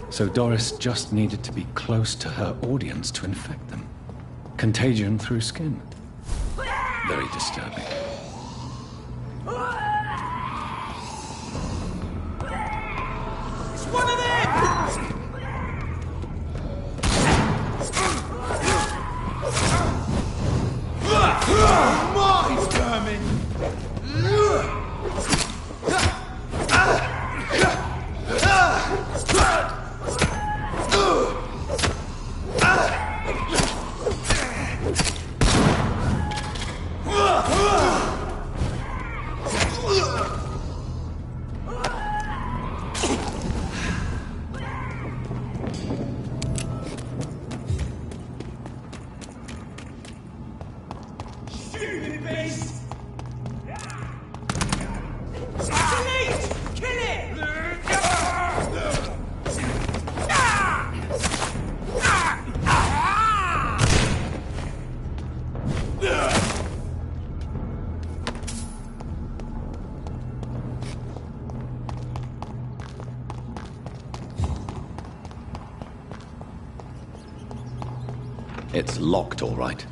So Doris just needed to be close to her audience to infect them. Contagion through skin. Very disturbing. One of them! More vermin! It's locked, all right.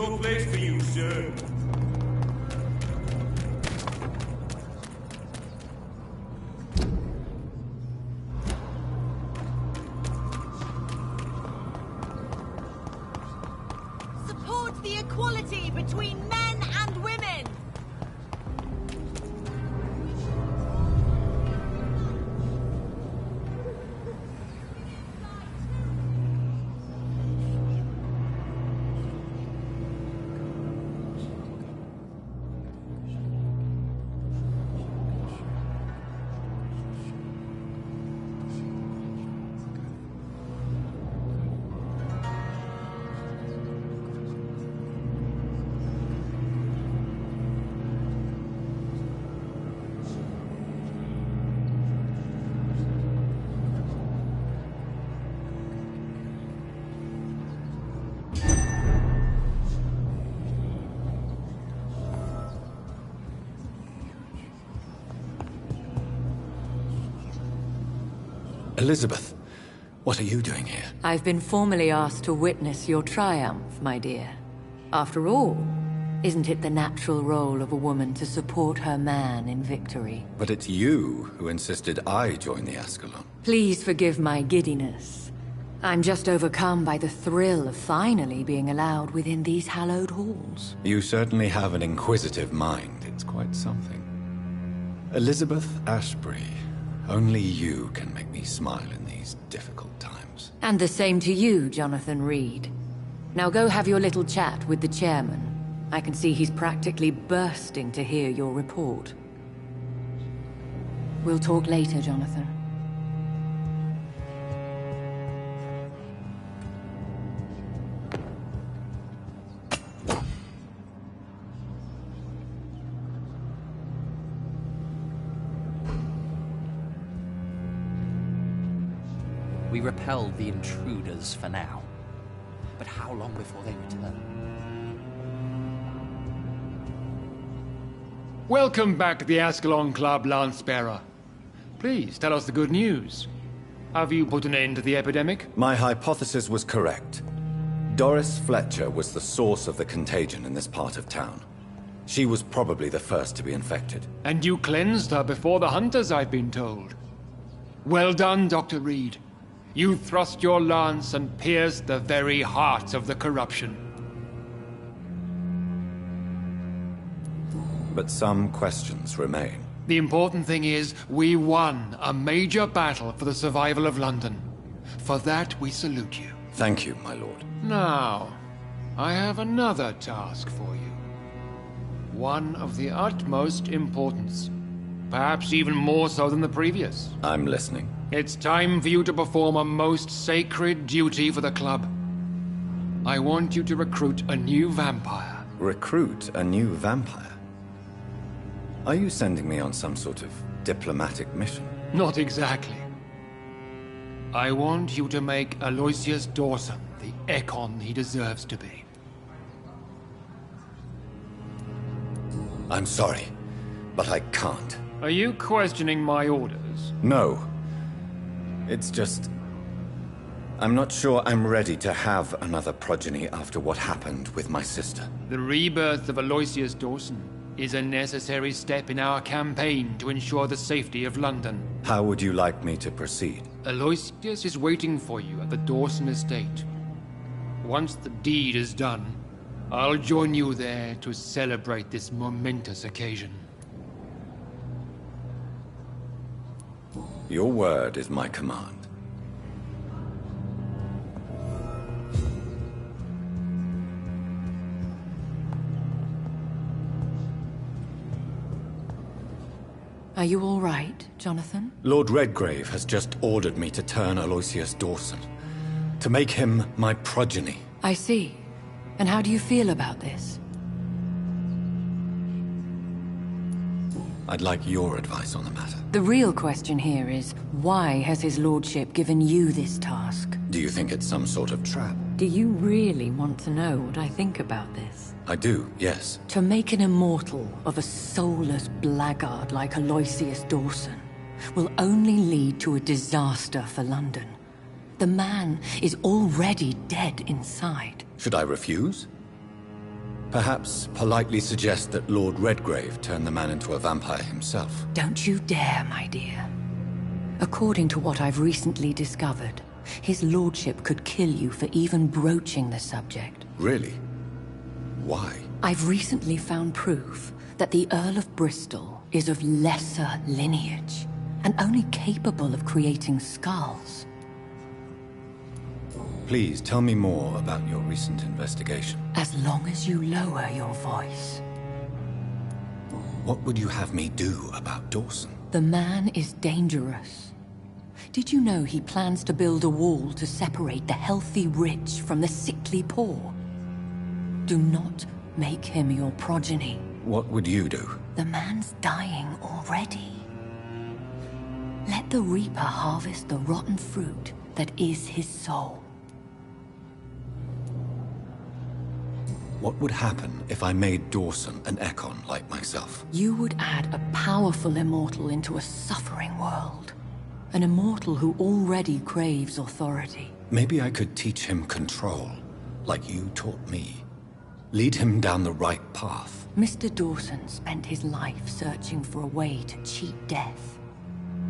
no place for you, sir. Support the equality between men and women! Elizabeth, what are you doing here? I've been formally asked to witness your triumph, my dear. After all, isn't it the natural role of a woman to support her man in victory? But it's you who insisted I join the Ascalon. Please forgive my giddiness. I'm just overcome by the thrill of finally being allowed within these hallowed halls. You certainly have an inquisitive mind. It's quite something. Elizabeth Ashbury, only you can make me smile in these difficult times. And the same to you, Jonathan Reed. Now go have your little chat with the chairman. I can see he's practically bursting to hear your report. We'll talk later, Jonathan. We repelled the intruders for now. But how long before they return? Welcome back to the Ascalon Club, Lancebearer. Please, tell us the good news. Have you put an end to the epidemic? My hypothesis was correct. Doris Fletcher was the source of the contagion in this part of town. She was probably the first to be infected. And you cleansed her before the hunters, I've been told. Well done, Dr. Reed. You thrust your lance and pierced the very heart of the corruption. But some questions remain. The important thing is, we won a major battle for the survival of London. For that, we salute you. Thank you, my lord. Now, I have another task for you. One of the utmost importance. Perhaps even more so than the previous. I'm listening. It's time for you to perform a most sacred duty for the club. I want you to recruit a new vampire. Recruit a new vampire? Are you sending me on some sort of diplomatic mission? Not exactly. I want you to make Aloysius Dawson the Ekon he deserves to be. I'm sorry, but I can't. Are you questioning my orders? No. It's just... I'm not sure I'm ready to have another progeny after what happened with my sister. The rebirth of Aloysius Dawson is a necessary step in our campaign to ensure the safety of London. How would you like me to proceed? Aloysius is waiting for you at the Dawson estate. Once the deed is done, I'll join you there to celebrate this momentous occasion. Your word is my command. Are you all right, Jonathan? Lord Redgrave has just ordered me to turn Aloysius Dawson. To make him my progeny. I see. And how do you feel about this? I'd like your advice on the matter. The real question here is, why has his lordship given you this task? Do you think it's some sort of trap? Do you really want to know what I think about this? I do, yes. To make an immortal of a soulless blackguard like Aloysius Dawson will only lead to a disaster for London. The man is already dead inside. Should I refuse? Perhaps politely suggest that Lord Redgrave turned the man into a vampire himself. Don't you dare, my dear. According to what I've recently discovered, his lordship could kill you for even broaching the subject. Really? Why? I've recently found proof that the Earl of Bristol is of lesser lineage, and only capable of creating skulls. Please tell me more about your recent investigation. As long as you lower your voice. What would you have me do about Dawson? The man is dangerous. Did you know he plans to build a wall to separate the healthy rich from the sickly poor? Do not make him your progeny. What would you do? The man's dying already. Let the Reaper harvest the rotten fruit that is his soul. What would happen if I made Dawson an Ekon like myself? You would add a powerful immortal into a suffering world. An immortal who already craves authority. Maybe I could teach him control, like you taught me. Lead him down the right path. Mr. Dawson spent his life searching for a way to cheat death.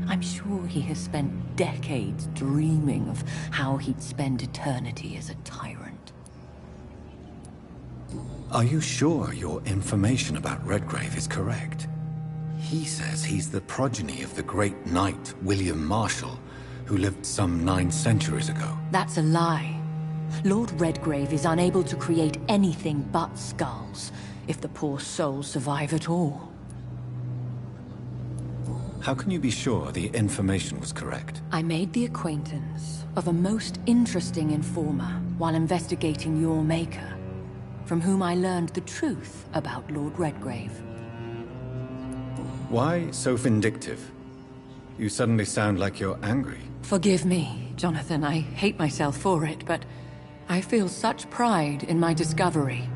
I'm sure he has spent decades dreaming of how he'd spend eternity as a tyrant. Are you sure your information about Redgrave is correct? He says he's the progeny of the great knight William Marshall, who lived some 9 centuries ago. That's a lie. Lord Redgrave is unable to create anything but skulls, if the poor souls survive at all. How can you be sure the information was correct? I made the acquaintance of a most interesting informer while investigating your maker, from whom I learned the truth about Lord Redgrave. Why so vindictive? You suddenly sound like you're angry. Forgive me, Jonathan. I hate myself for it, but I feel such pride in my discovery.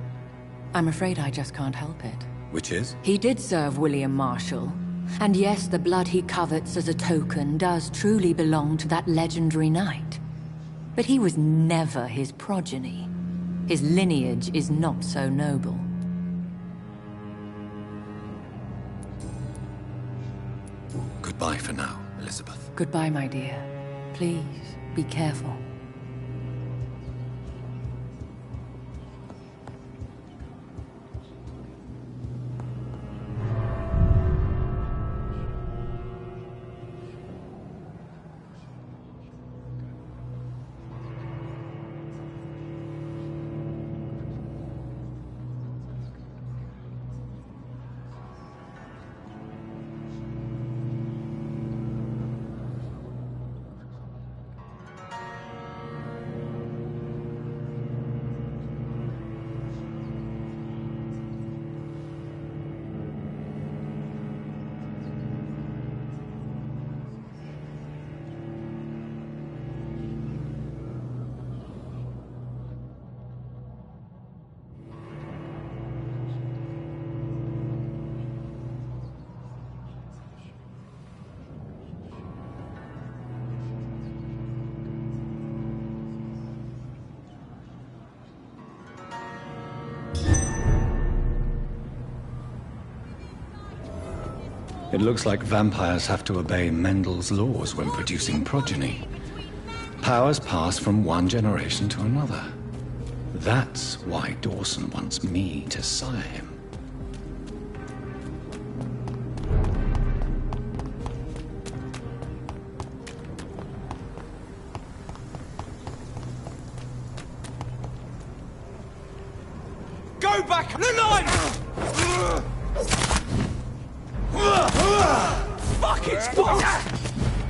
I'm afraid I just can't help it. Which is? He did serve William Marshall. And yes, the blood he covets as a token does truly belong to that legendary knight. But he was never his progeny. His lineage is not so noble. Goodbye for now, Elizabeth. Goodbye, my dear. Please, be careful. It looks like vampires have to obey Mendel's laws when producing progeny. Powers pass from one generation to another. That's why Dawson wants me to sire him. Go back the line! Fuck it's boss!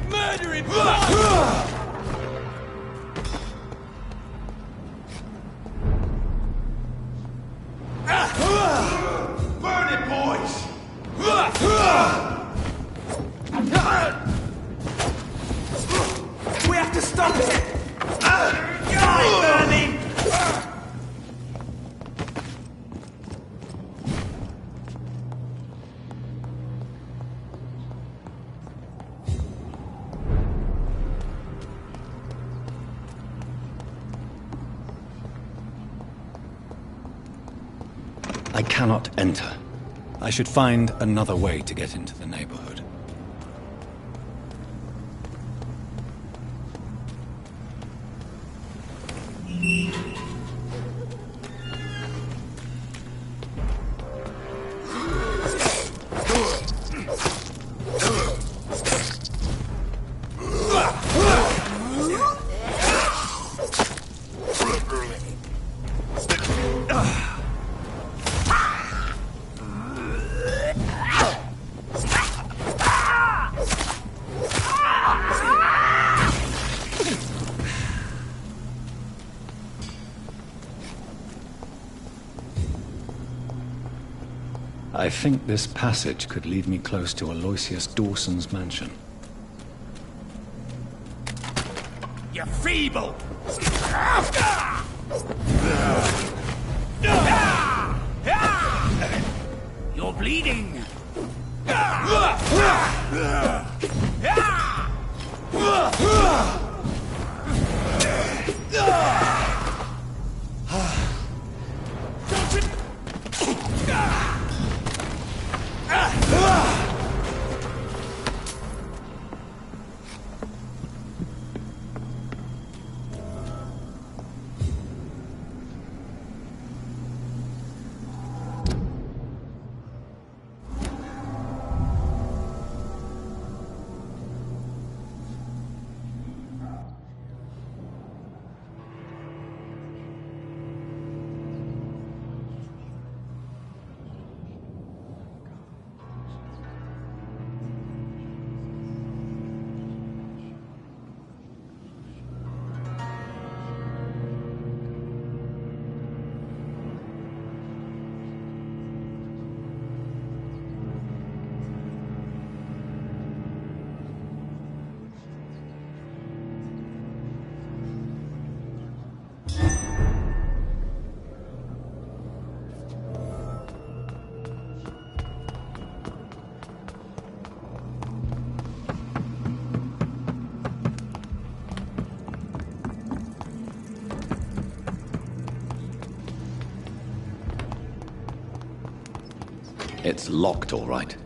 Murder him! Burn it, boys! We have to stop it! Burn him! I cannot enter. I should find another way to get into the neighborhood. I think this passage could lead me close to Aloysius Dawson's mansion. You're feeble! You're bleeding! It's locked, all right.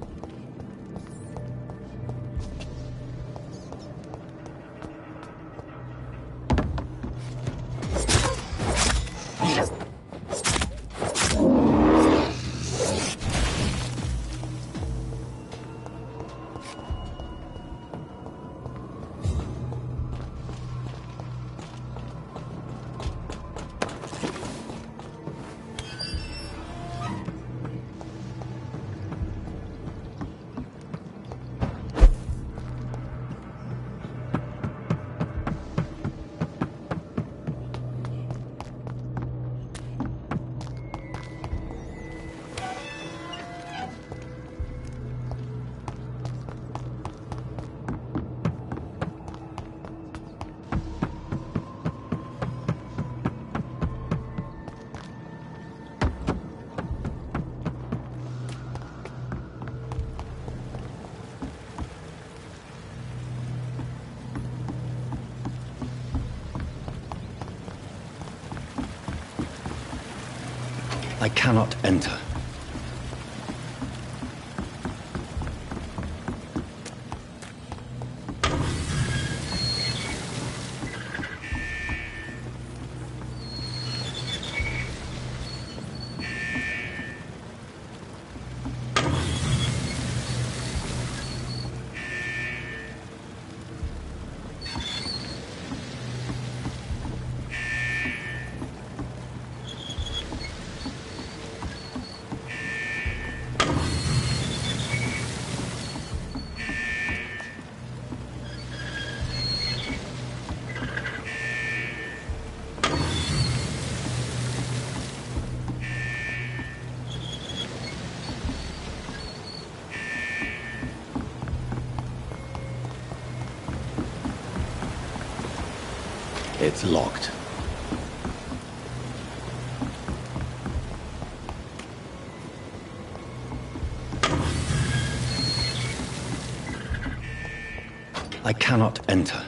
I cannot enter. It's locked. I cannot enter.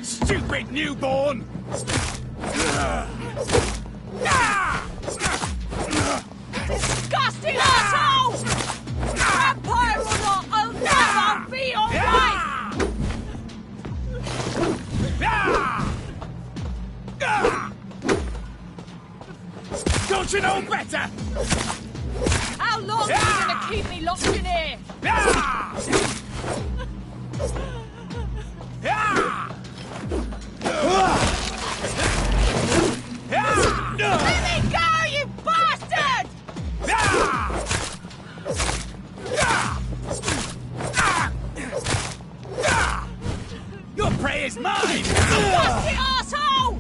Stupid newborn! Disgusting asshole! Vampire or not, I'll never be your wife! Don't you know better? How long are you gonna keep me locked in here? Let me go, you bastard! Your prey is mine! Disgusting asshole!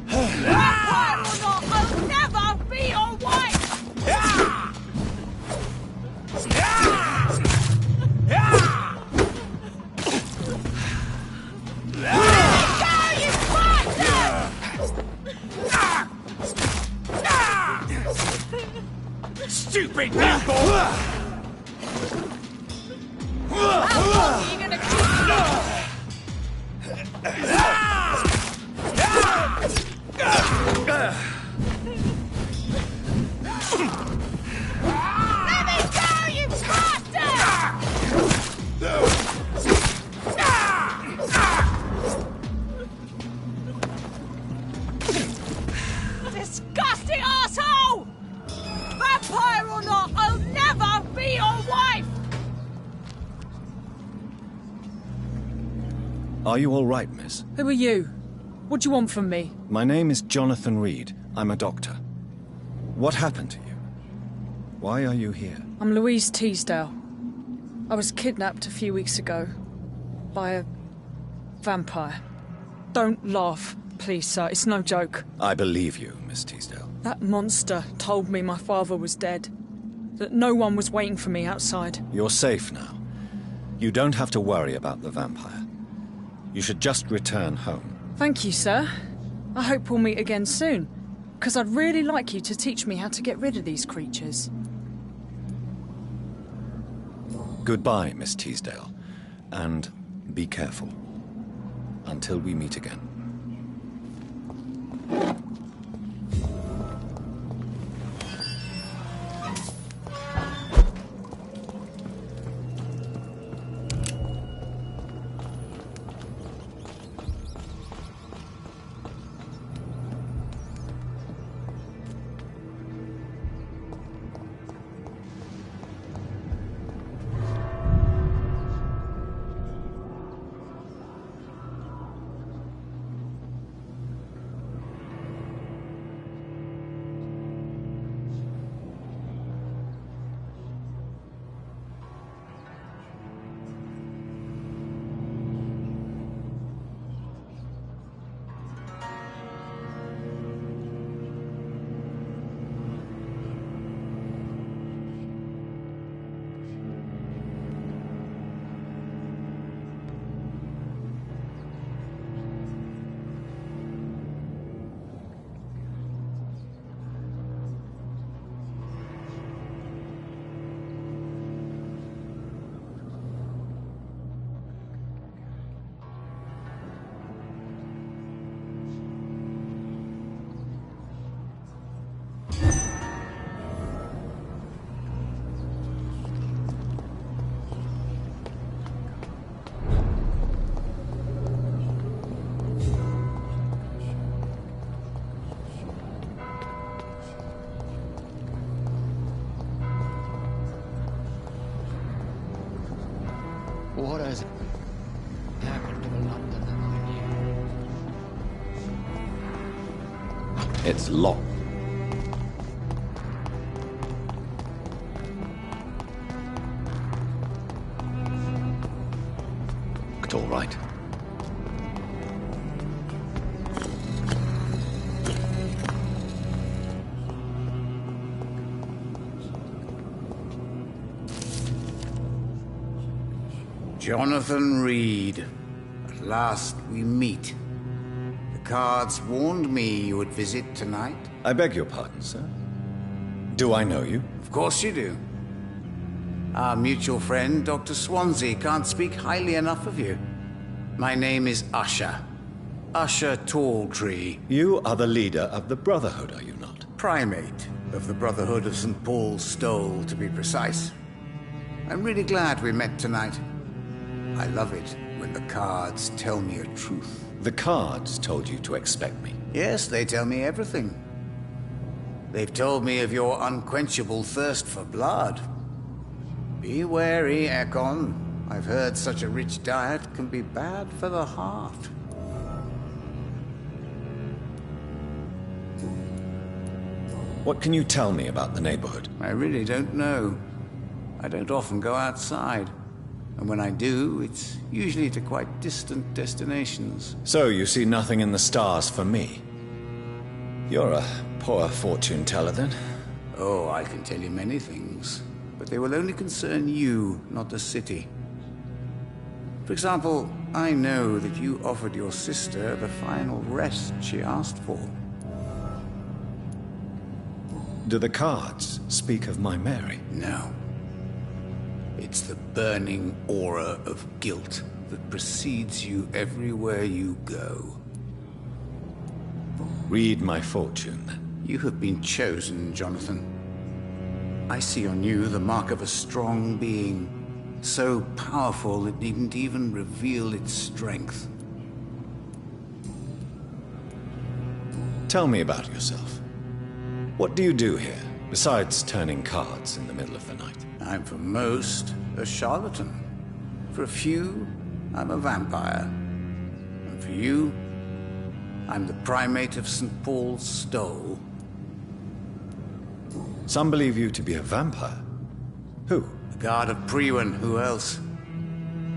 Vampire or not, I'll never be your wife! Stupid newborn! How long are you gonna keep me locked? Let me go, you bastard! Disgusting asshole! Vampire or not, I'll never be your wife! Are you all right, miss? Who are you? What do you want from me? My name is Jonathan Reed. I'm a doctor. What happened to you? Why are you here? I'm Louise Teasdale. I was kidnapped a few weeks ago by a vampire. Don't laugh, please, sir. It's no joke. I believe you, Miss Teasdale. That monster told me my father was dead. That no one was waiting for me outside. You're safe now. You don't have to worry about the vampire. You should just return home. Thank you, sir. I hope we'll meet again soon, because I'd really like you to teach me how to get rid of these creatures. Goodbye, Miss Teasdale. And be careful. Until we meet again. What has happened to the London that I knew? It's locked. All right. Jonathan Reed. At last we meet. The cards warned me you would visit tonight. I beg your pardon, sir. Do I know you? Of course you do. Our mutual friend, Dr. Swansea, can't speak highly enough of you. My name is Usher. Usher Talltree. You are the leader of the Brotherhood, are you not? Primate of the Brotherhood of St. Paul's Stole, to be precise. I'm really glad we met tonight. I love it when the cards tell me a truth. The cards told you to expect me. Yes, they tell me everything. They've told me of your unquenchable thirst for blood. Be wary, Ekon. I've heard such a rich diet can be bad for the heart. What can you tell me about the neighborhood? I really don't know. I don't often go outside. And when I do, it's usually to quite distant destinations. So you see nothing in the stars for me? You're a poor fortune teller, then? Oh, I can tell you many things. But they will only concern you, not the city. For example, I know that you offered your sister the final rest she asked for. Do the cards speak of my Mary? No. It's the burning aura of guilt that precedes you everywhere you go. Read my fortune, then. You have been chosen, Jonathan. I see on you the mark of a strong being, so powerful it needn't even reveal its strength. Tell me about yourself. What do you do here, besides turning cards in the middle of the night? I'm for most a charlatan. For a few, I'm a vampire. And for you, I'm the primate of St. Paul's Stole. Some believe you to be a vampire. Who? The guard of Priwen, who else?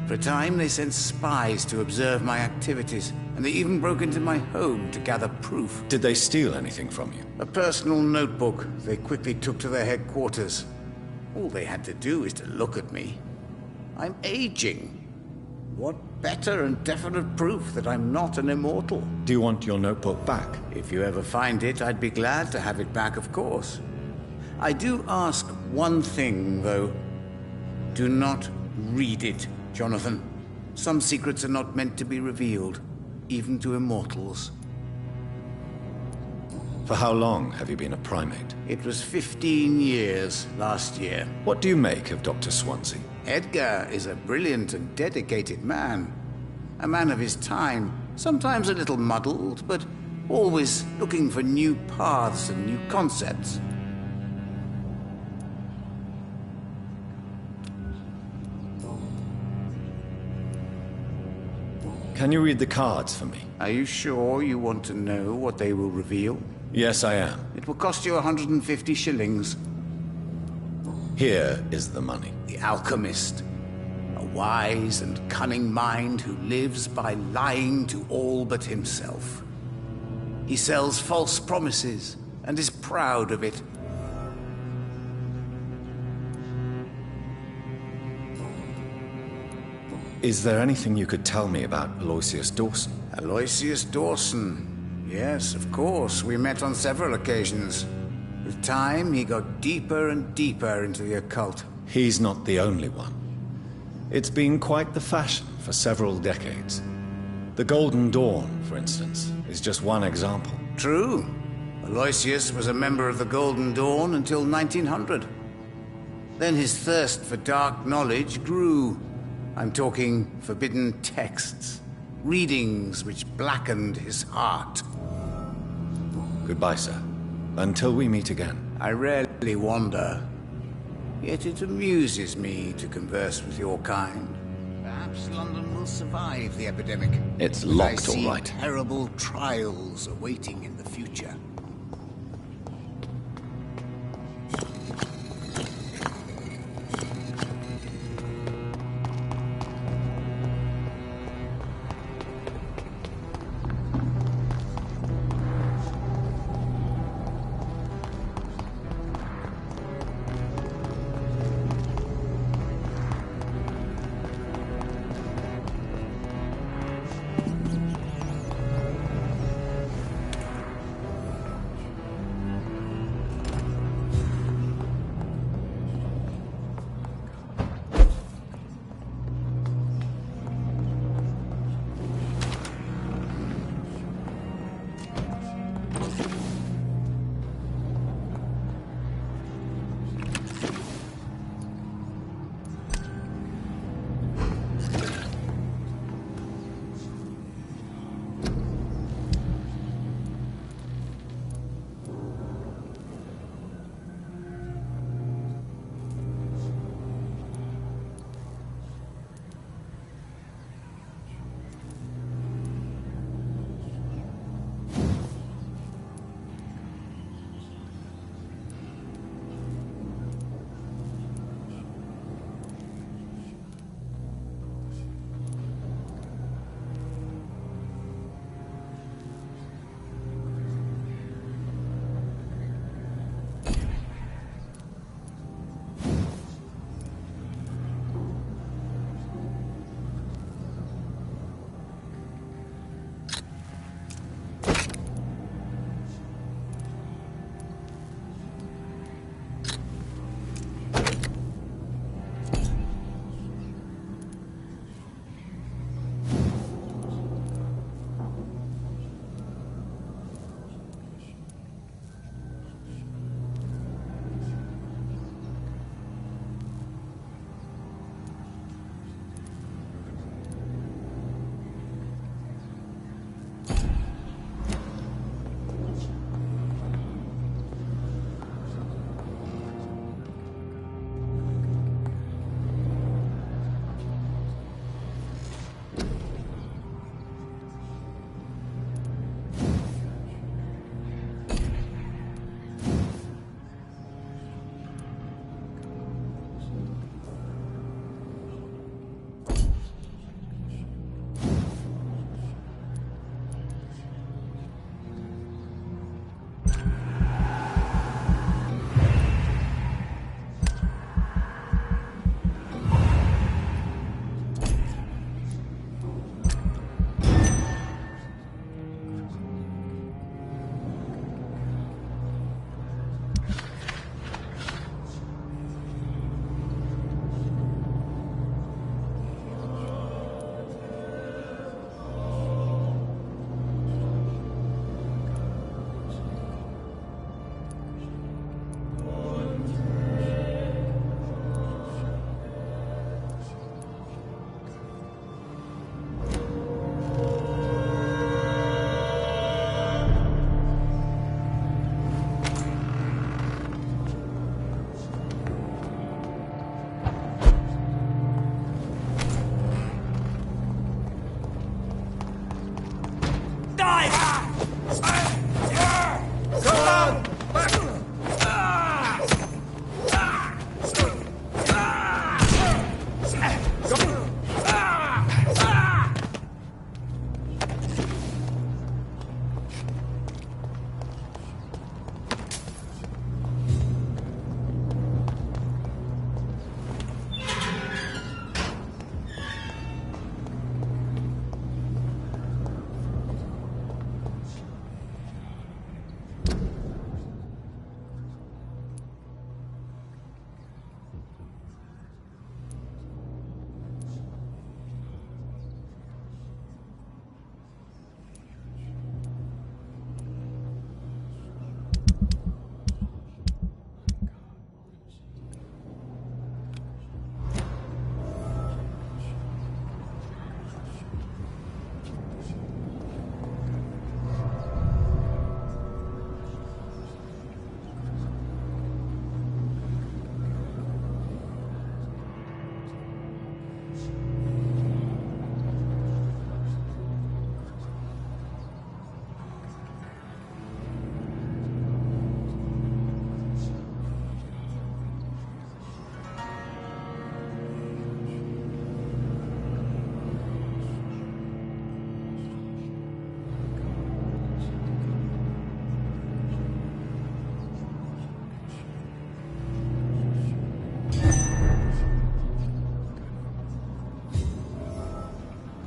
For a time, they sent spies to observe my activities, and they even broke into my home to gather proof. Did they steal anything from you? A personal notebook they quickly took to their headquarters. All they had to do is to look at me. I'm aging. What better and definite proof that I'm not an immortal? Do you want your notebook back? If you ever find it, I'd be glad to have it back, of course. I do ask one thing, though. Do not read it, Jonathan. Some secrets are not meant to be revealed, even to immortals. For how long have you been a primate? It was 15 years last year. What do you make of Dr. Swansea? Edgar is a brilliant and dedicated man. A man of his time, sometimes a little muddled, but always looking for new paths and new concepts. Can you read the cards for me? Are you sure you want to know what they will reveal? Yes, I am. It will cost you 150 shillings. Here is the money. The alchemist. A wise and cunning mind who lives by lying to all but himself. He sells false promises and is proud of it. Is there anything you could tell me about Aloysius Dawson? Aloysius Dawson. Yes, of course. We met on several occasions. With time, he got deeper and deeper into the occult. He's not the only one. It's been quite the fashion for several decades. The Golden Dawn, for instance, is just one example. True. Aloysius was a member of the Golden Dawn until 1900. Then his thirst for dark knowledge grew. I'm talking forbidden texts, readings which blackened his heart. Goodbye, sir. Until we meet again. I rarely wander, yet it amuses me to converse with your kind. Perhaps London will survive the epidemic. It's But locked, I see all right. terrible trials awaiting in the future.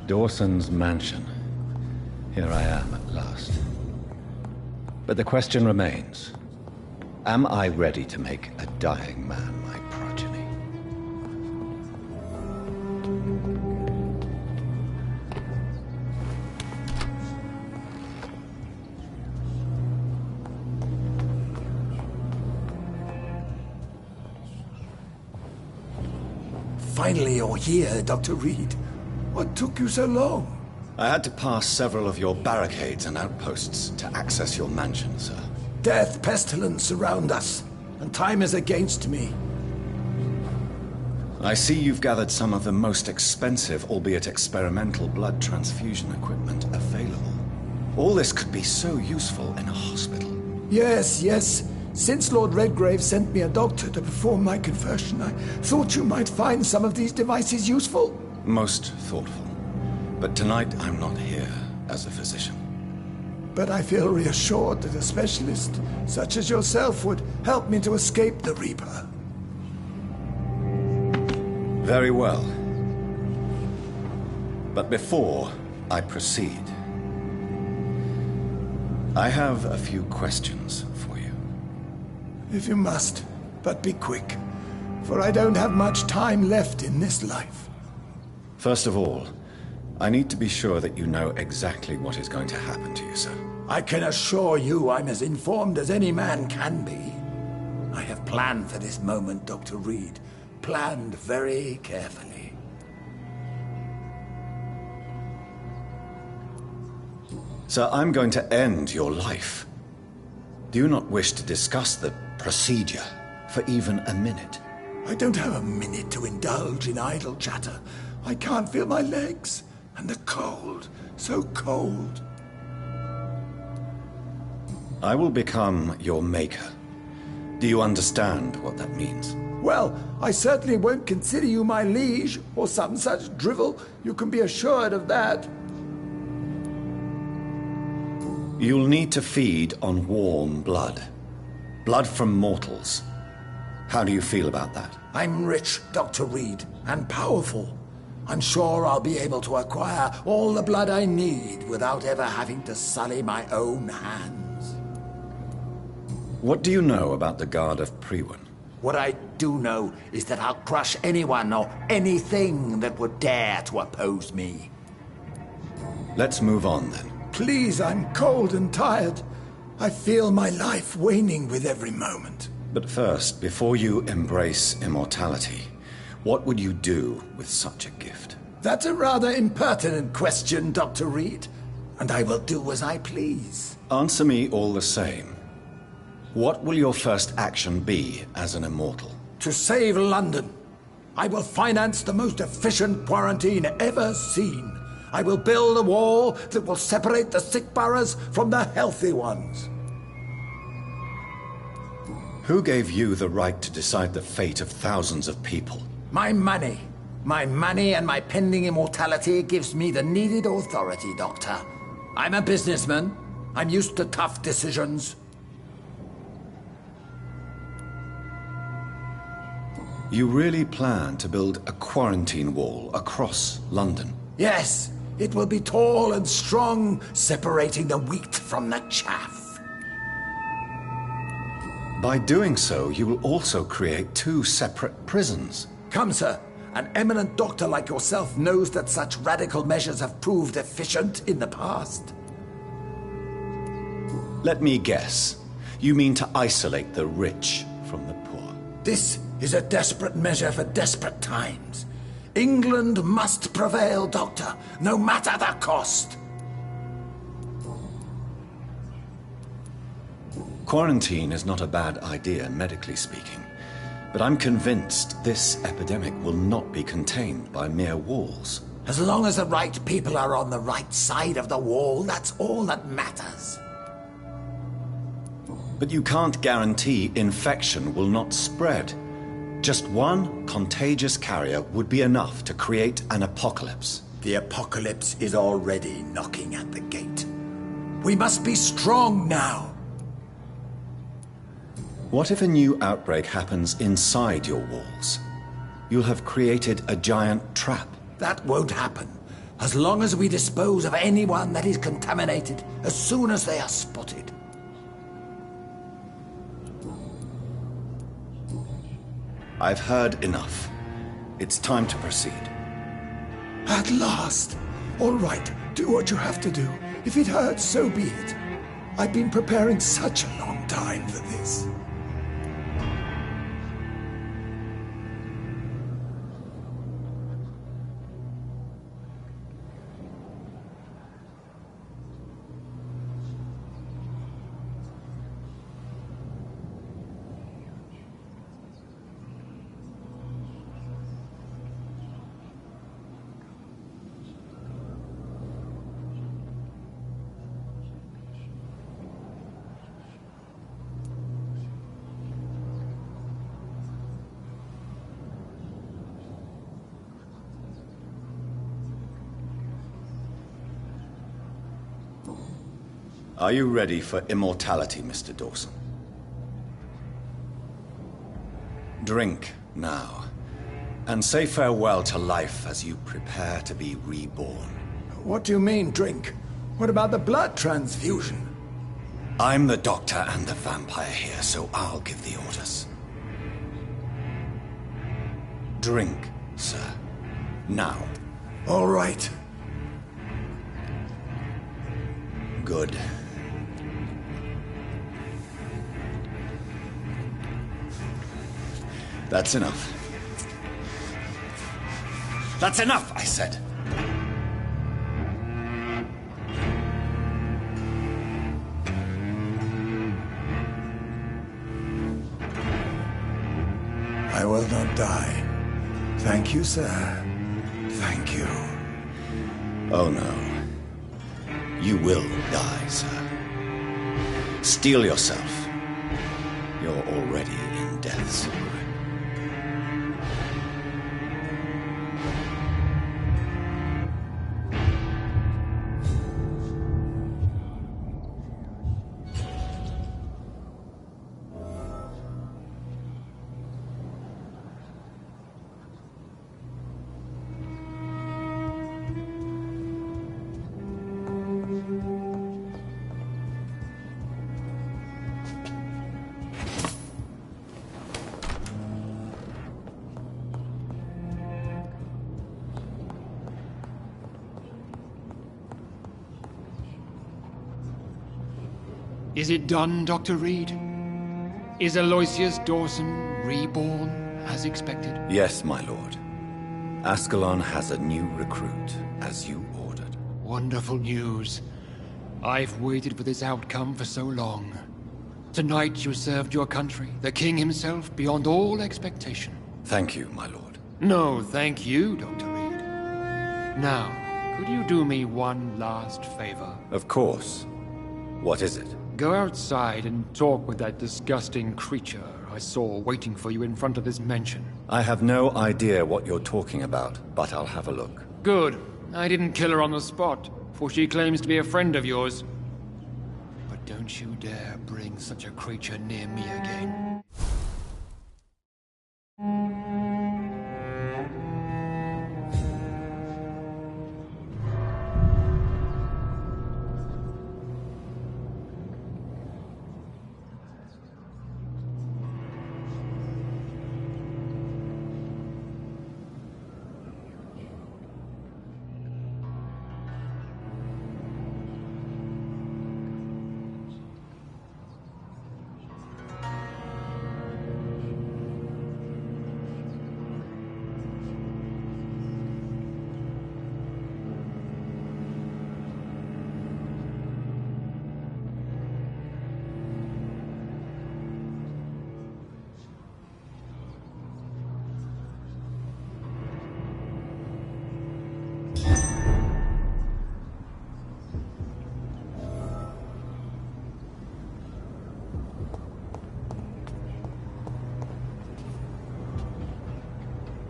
Dawson's mansion. Here I am at last. But the question remains. Am I ready to make a dying man my progeny? Finally you're here, Dr. Reed. What took you so long? I had to pass several of your barricades and outposts to access your mansion, sir. Death, pestilence surround us, and time is against me. I see you've gathered some of the most expensive, albeit experimental, blood transfusion equipment available. All this could be so useful in a hospital. Yes, yes. Since Lord Redgrave sent me a doctor to perform my conversion, I thought you might find some of these devices useful. Most thoughtful. But tonight I'm not here as a physician. But I feel reassured that a specialist such as yourself would help me to escape the Reaper. Very well. But before I proceed, I have a few questions for you. If you must, but be quick, for I don't have much time left in this life. First of all, I need to be sure that you know exactly what is going to happen to you, sir. I can assure you I'm as informed as any man can be. I have planned for this moment, Dr. Reed. Planned very carefully. Sir, I'm going to end your life. Do you not wish to discuss the procedure for even a minute? I don't have a minute to indulge in idle chatter. I can't feel my legs. And the cold, so cold. I will become your maker. Do you understand what that means? Well, I certainly won't consider you my liege, or some such drivel. You can be assured of that. You'll need to feed on warm blood. Blood from mortals. How do you feel about that? I'm rich, Dr. Reed, and powerful. I'm sure I'll be able to acquire all the blood I need without ever having to sully my own hands. What do you know about the Guard of Priwen? What I do know is that I'll crush anyone or anything that would dare to oppose me. Let's move on, then. Please, I'm cold and tired. I feel my life waning with every moment. But first, before you embrace immortality, what would you do with such a gift? That's a rather impertinent question, Dr. Reed. And I will do as I please. Answer me all the same. What will your first action be as an immortal? To save London. I will finance the most efficient quarantine ever seen. I will build a wall that will separate the sick boroughs from the healthy ones. Who gave you the right to decide the fate of thousands of people? My money. My money and my pending immortality gives me the needed authority, Doctor. I'm a businessman. I'm used to tough decisions. You really plan to build a quarantine wall across London? Yes, it will be tall and strong, separating the wheat from the chaff. By doing so, you will also create two separate prisons. Come, sir. An eminent doctor like yourself knows that such radical measures have proved efficient in the past. Let me guess. You mean to isolate the rich from the poor? This is a desperate measure for desperate times. England must prevail, Doctor, no matter the cost. Quarantine is not a bad idea, medically speaking. But I'm convinced this epidemic will not be contained by mere walls. As long as the right people are on the right side of the wall, that's all that matters. But you can't guarantee infection will not spread. Just one contagious carrier would be enough to create an apocalypse. The apocalypse is already knocking at the gate. We must be strong now. What if a new outbreak happens inside your walls? You'll have created a giant trap. That won't happen. as long as we dispose of anyone that is contaminated as soon as they are spotted. I've heard enough. It's time to proceed. At last! All right, do what you have to do. If it hurts, so be it. I've been preparing such a long time for this. Are you ready for immortality, Mr. Dawson? Drink now, and say farewell to life as you prepare to be reborn. What do you mean, drink? What about the blood transfusion? I'm the doctor and the vampire here, so I'll give the orders. Drink, sir. Now. All right. Good. That's enough. That's enough, I said. I will not die. Thank you, sir. Thank you. Oh no. You will die, sir. Steel yourself. You're already in death's grip. Is it done, Dr. Reed? Is Aloysius Dawson reborn, as expected? Yes, my lord. Ascalon has a new recruit, as you ordered. Wonderful news. I've waited for this outcome for so long. Tonight you served your country, the king himself, beyond all expectation. Thank you, my lord. No, thank you, Dr. Reed. Now, could you do me one last favor? Of course. What is it? Go outside and talk with that disgusting creature I saw waiting for you in front of this mansion. I have no idea what you're talking about, but I'll have a look. Good. I didn't kill her on the spot, for she claims to be a friend of yours. But don't you dare bring such a creature near me again.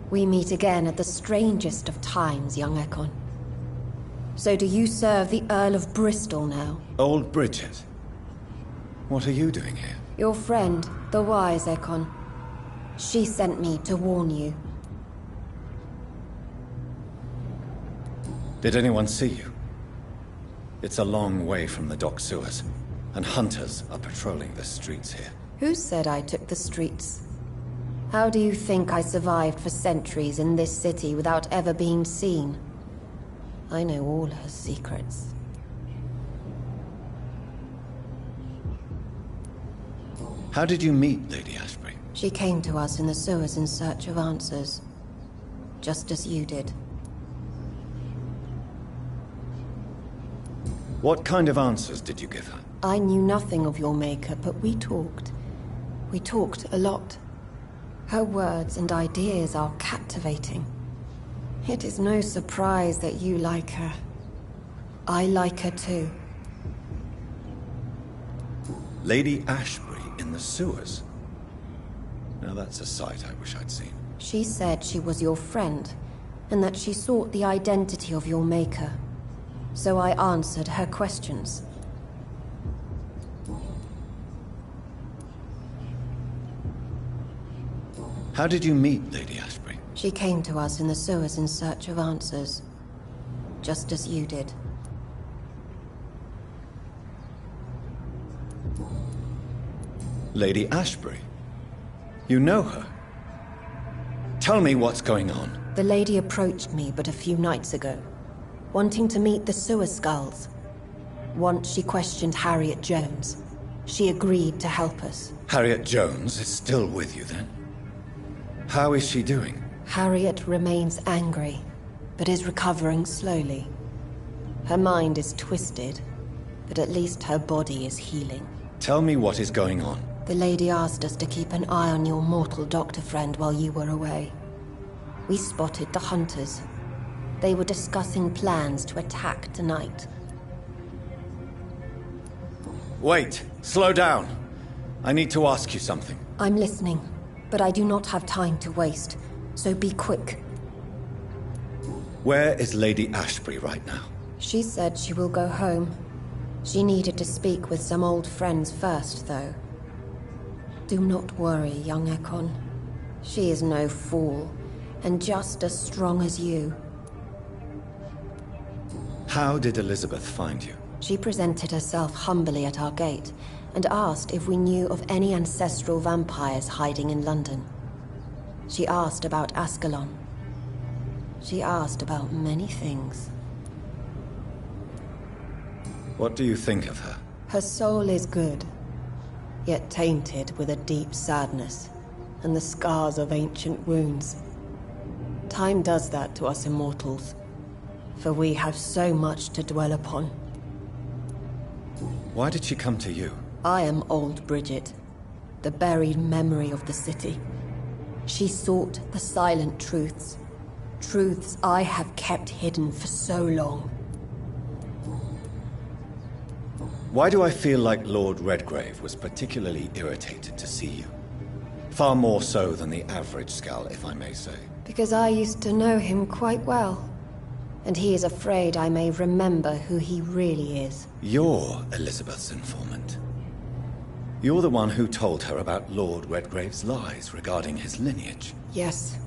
We meet again at the strangest of times, young Ekon. So do you serve the Earl of Bristol now? Old Bridget. What are you doing here? Your friend, the wise Ekon. She sent me to warn you. Did anyone see you? It's a long way from the dock sewers, and hunters are patrolling the streets here. Who said I took the streets? How do you think I survived for centuries in this city without ever being seen? I know all her secrets. How did you meet Lady Ashbury? She came to us in the sewers in search of answers. Just as you did. What kind of answers did you give her? I knew nothing of your maker, but we talked. We talked a lot. Her words and ideas are captivating. It is no surprise that you like her. I like her too. Lady Ashbury in the sewers? Now that's a sight I wish I'd seen. She said she was your friend, and that she sought the identity of your maker. So I answered her questions. How did you meet Lady Ashbury? She came to us in the sewers in search of answers. Just as you did. Lady Ashbury? You know her? Tell me what's going on. The lady approached me but a few nights ago, wanting to meet the sewer skulls. Once she questioned Harriet Jones. She agreed to help us. Harriet Jones is still with you then? How is she doing? Harriet remains angry, but is recovering slowly. Her mind is twisted, but at least her body is healing. Tell me what is going on. The lady asked us to keep an eye on your mortal doctor friend while you were away. We spotted the hunters. They were discussing plans to attack tonight. Wait, slow down. I need to ask you something. I'm listening, but I do not have time to waste, so be quick. Where is Lady Ashbury right now? She said she will go home. She needed to speak with some old friends first, though. Do not worry, young Ekon. She is no fool, and just as strong as you. How did Elizabeth find you? She presented herself humbly at our gate, and asked if we knew of any ancestral vampires hiding in London. She asked about Ascalon. She asked about many things. What do you think of her? Her soul is good, yet tainted with a deep sadness, and the scars of ancient wounds. Time does that to us immortals, for we have so much to dwell upon. Why did she come to you? I am old Bridget, the buried memory of the city. She sought the silent truths, truths I have kept hidden for so long. Why do I feel like Lord Redgrave was particularly irritated to see you? Far more so than the average Skull, if I may say. Because I used to know him quite well, and he is afraid I may remember who he really is. You're Elizabeth's informant. You're the one who told her about Lord Redgrave's lies regarding his lineage. Yes,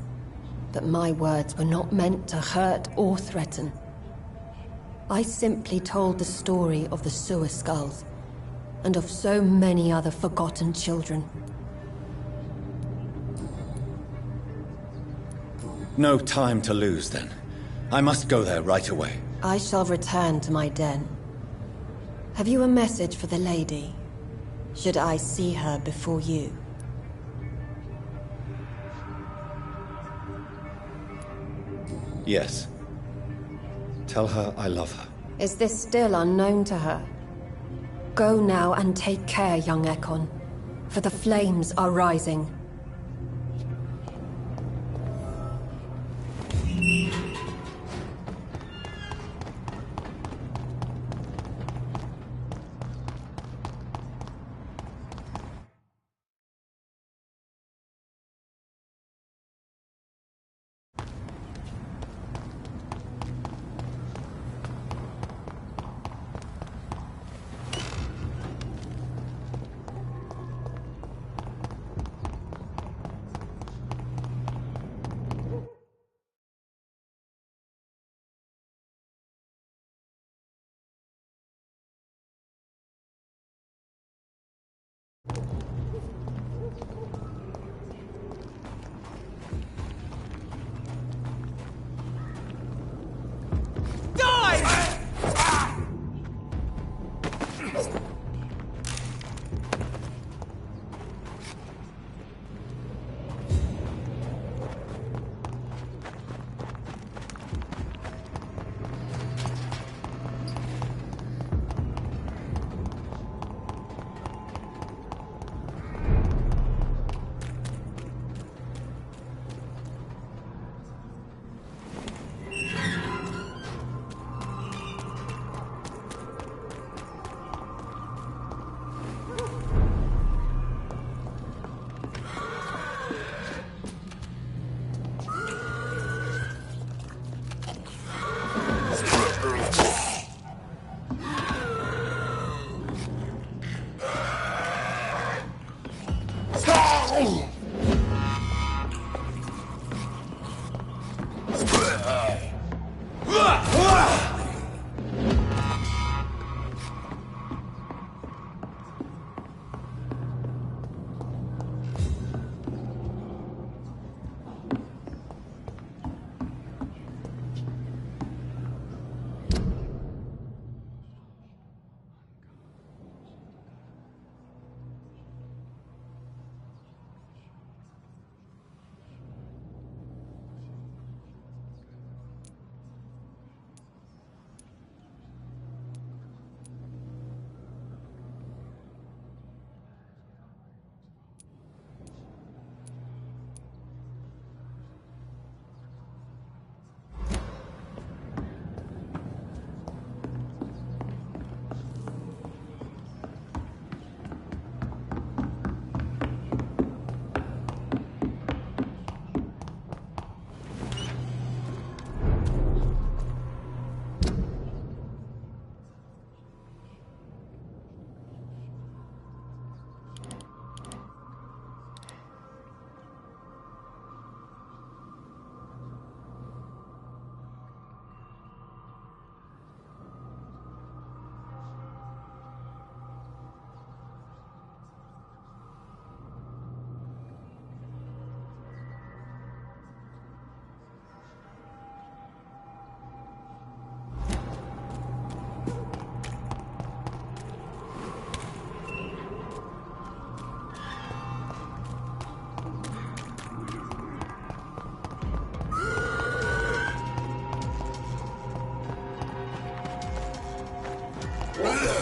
but my words were not meant to hurt or threaten. I simply told the story of the sewer skulls, and of so many other forgotten children. No time to lose, then. I must go there right away. I shall return to my den. Have you a message for the lady? Should I see her before you? Yes. Tell her I love her. Is this still unknown to her? Go now and take care, young Ekon, for the flames are rising. Ugh.